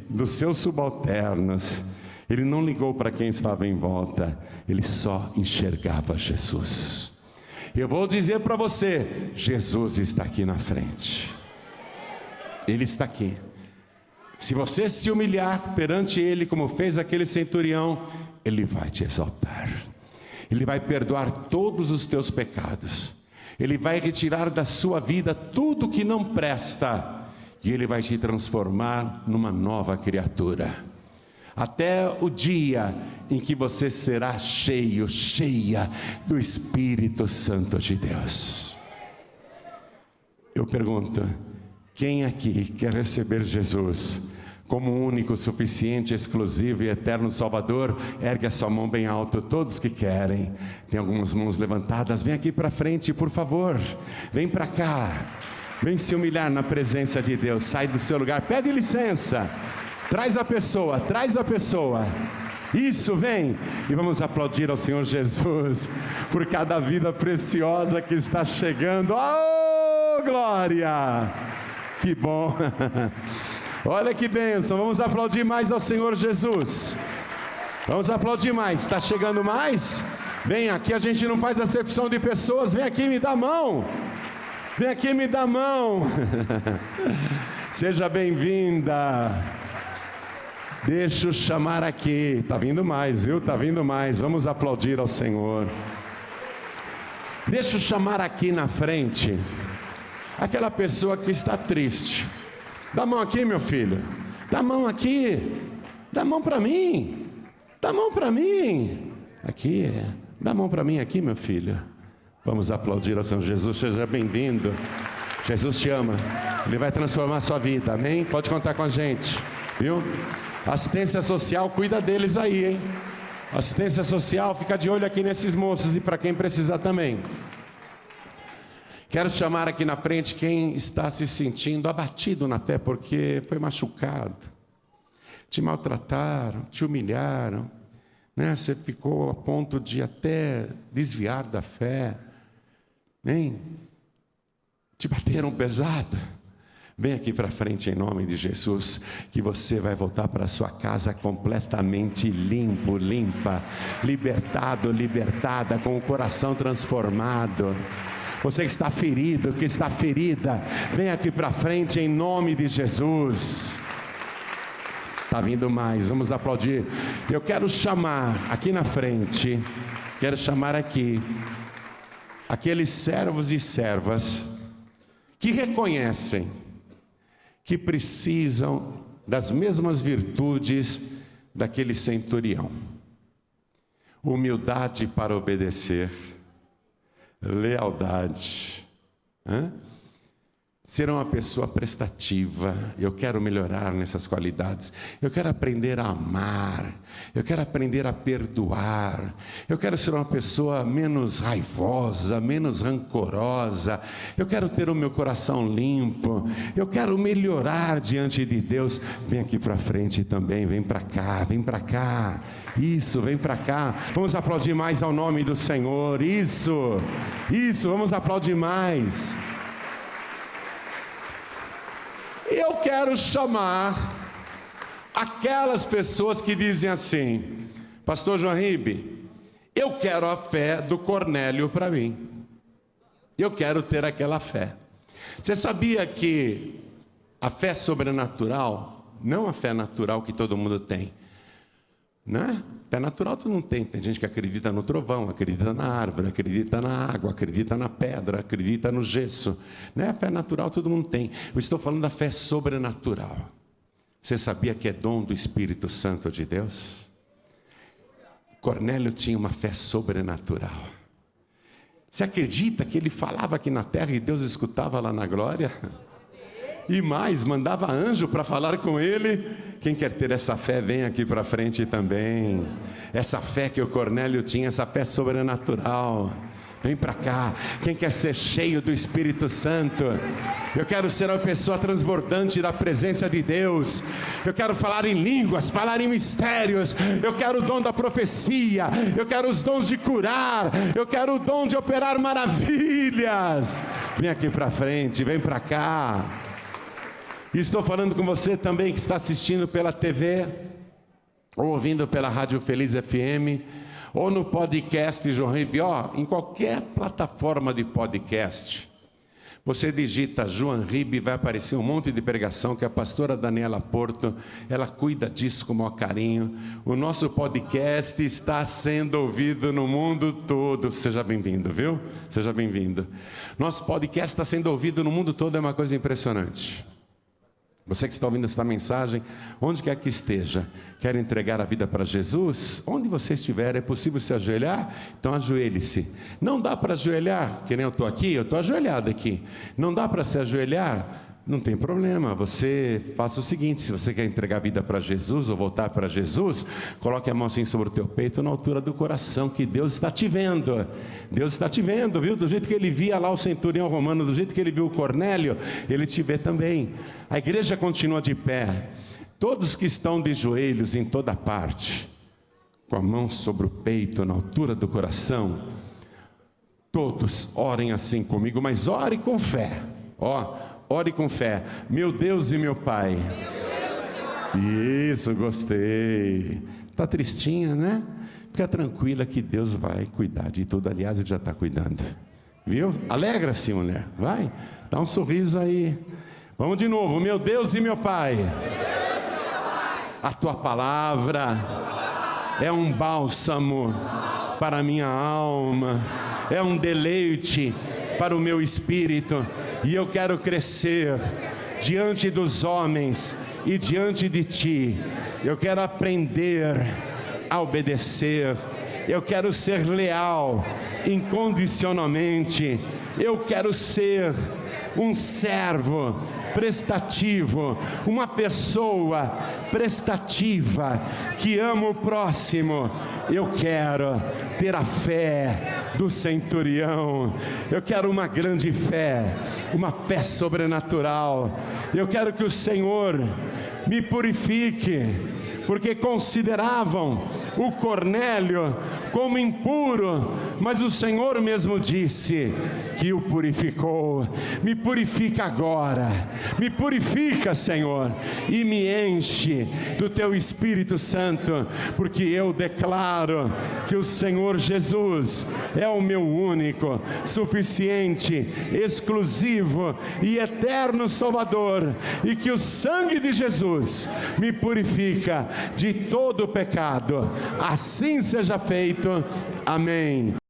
dos seus subalternos. Ele não ligou para quem estava em volta, ele só enxergava Jesus. Eu vou dizer para você, Jesus está aqui na frente. Ele está aqui. Se você se humilhar perante Ele, como fez aquele centurião, Ele vai te exaltar. Ele vai perdoar todos os teus pecados. Ele vai retirar da sua vida tudo que não presta. e Ele vai te transformar numa nova criatura. Até o dia em que você será cheio, cheia do Espírito Santo de Deus. Eu pergunto, quem aqui quer receber Jesus como único, suficiente, exclusivo e eterno Salvador? Ergue a sua mão bem alto, todos que querem. Tem algumas mãos levantadas, vem aqui para frente, por favor. Vem para cá, vem se humilhar na presença de Deus. Sai do seu lugar, pede licença. Traz a pessoa, traz a pessoa. Isso, vem. E vamos aplaudir ao Senhor Jesus por cada vida preciosa que está chegando. Oh, glória! Que bom! Olha que bênção. Vamos aplaudir mais ao Senhor Jesus. Vamos aplaudir mais. Está chegando mais? Vem aqui, a gente não faz acepção de pessoas. Vem aqui, me dá a mão. Vem aqui, me dá a mão. Seja bem-vinda. Deixa eu chamar aqui. Está vindo mais, viu? Está vindo mais. Vamos aplaudir ao Senhor. Deixa eu chamar aqui na frente aquela pessoa que está triste. Dá a mão aqui, meu filho. Dá a mão aqui. Dá a mão para mim. Dá a mão para mim. Aqui. Dá a mão para mim aqui, meu filho. Vamos aplaudir ao Senhor Jesus. Seja bem-vindo. Jesus te ama. Ele vai transformar a sua vida. Amém? Pode contar com a gente. Viu? Assistência social, cuida deles aí, hein? Assistência social, fica de olho aqui nesses moços e para quem precisar também. Quero chamar aqui na frente quem está se sentindo abatido na fé porque foi machucado. Te maltrataram, te humilharam, né? Você ficou a ponto de até desviar da fé. Hein? Te bateram pesado. Vem aqui para frente em nome de Jesus, que você vai voltar para sua casa completamente limpo, limpa, libertado, libertada, com o coração transformado. Você que está ferido, que está ferida, vem aqui para frente em nome de Jesus. Está vindo mais, vamos aplaudir. Eu quero chamar aqui na frente, quero chamar aqui aqueles servos e servas que reconhecem que precisam das mesmas virtudes daquele centurião: humildade para obedecer, lealdade, ser uma pessoa prestativa. Eu quero melhorar nessas qualidades. Eu quero aprender a amar. Eu quero aprender a perdoar. Eu quero ser uma pessoa menos raivosa, menos rancorosa. Eu quero ter o meu coração limpo. Eu quero melhorar diante de Deus. Vem aqui para frente também. Vem para cá, vem para cá. Isso, vem para cá. Vamos aplaudir mais ao nome do Senhor. Isso, vamos aplaudir mais. Eu quero chamar aquelas pessoas que dizem assim: Pastor João Ribe, eu quero a fé do Cornélio para mim. Eu quero ter aquela fé. Você sabia que a fé sobrenatural, não a fé natural que todo mundo tem, né? Fé natural todo mundo tem. Tem gente que acredita no trovão, acredita na árvore, acredita na água, acredita na pedra, acredita no gesso, né? A fé natural todo mundo tem. Eu estou falando da fé sobrenatural. Você sabia que é dom do Espírito Santo de Deus? Cornélio tinha uma fé sobrenatural. Você acredita que ele falava aqui na terra e Deus escutava lá na glória? E mais, mandava anjo para falar com ele. Quem quer ter essa fé, vem aqui para frente também. Essa fé que o Cornélio tinha, essa fé sobrenatural. Vem para cá. Quem quer ser cheio do Espírito Santo? Eu quero ser uma pessoa transbordante da presença de Deus. Eu quero falar em línguas, falar em mistérios. Eu quero o dom da profecia. Eu quero os dons de curar. Eu quero o dom de operar maravilhas. Vem aqui para frente, vem para cá. E estou falando com você também que está assistindo pela TV, ou ouvindo pela Rádio Feliz FM, ou no podcast João Ribe, em qualquer plataforma de podcast. Você digita João Ribe, vai aparecer um monte de pregação que a pastora Daniela Porto, ela cuida disso com o maior carinho. O nosso podcast está sendo ouvido no mundo todo. Seja bem-vindo, viu? Seja bem-vindo. Nosso podcast está sendo ouvido no mundo todo, é uma coisa impressionante. Você que está ouvindo esta mensagem, onde quer que esteja, quer entregar a vida para Jesus? Onde você estiver, é possível se ajoelhar? Então ajoelhe-se. Não dá para ajoelhar, que nem eu estou aqui, eu estou ajoelhado aqui. Não dá para se ajoelhar? Não tem problema, você faça o seguinte: se você quer entregar a vida para Jesus ou voltar para Jesus, coloque a mão assim sobre o teu peito, na altura do coração, que Deus está te vendo. Deus está te vendo, viu? Do jeito que ele via lá o centurião romano, do jeito que ele viu o Cornélio, ele te vê também. A igreja continua de pé. Todos que estão de joelhos em toda parte, com a mão sobre o peito, na altura do coração, todos orem assim comigo, mas ore com fé. Ore com fé. Meu Deus e meu Pai. Isso, gostei. Está tristinha, né? Fica tranquila que Deus vai cuidar de tudo. Aliás, Ele já está cuidando. Viu? Alegra-se, mulher. Vai, dá um sorriso aí. Vamos de novo. Meu Deus e meu Pai. A Tua palavra é um bálsamo para a minha alma. É um deleite para o meu espírito. E eu quero crescer diante dos homens e diante de Ti. Eu quero aprender a obedecer. Eu quero ser leal incondicionalmente. Eu quero ser um servo prestativo, uma pessoa prestativa que ama o próximo. Eu quero ter a fé do centurião. Eu quero uma grande fé, uma fé sobrenatural. Eu quero que o Senhor me purifique, porque consideravam o Cornélio como impuro, mas o Senhor mesmo disse que o purificou. Me purifica agora, me purifica, Senhor, e me enche do Teu Espírito Santo, porque eu declaro que o Senhor Jesus é o meu único, suficiente, exclusivo e eterno Salvador, e que o sangue de Jesus me purifica de todo o pecado. Assim seja feito. Amém.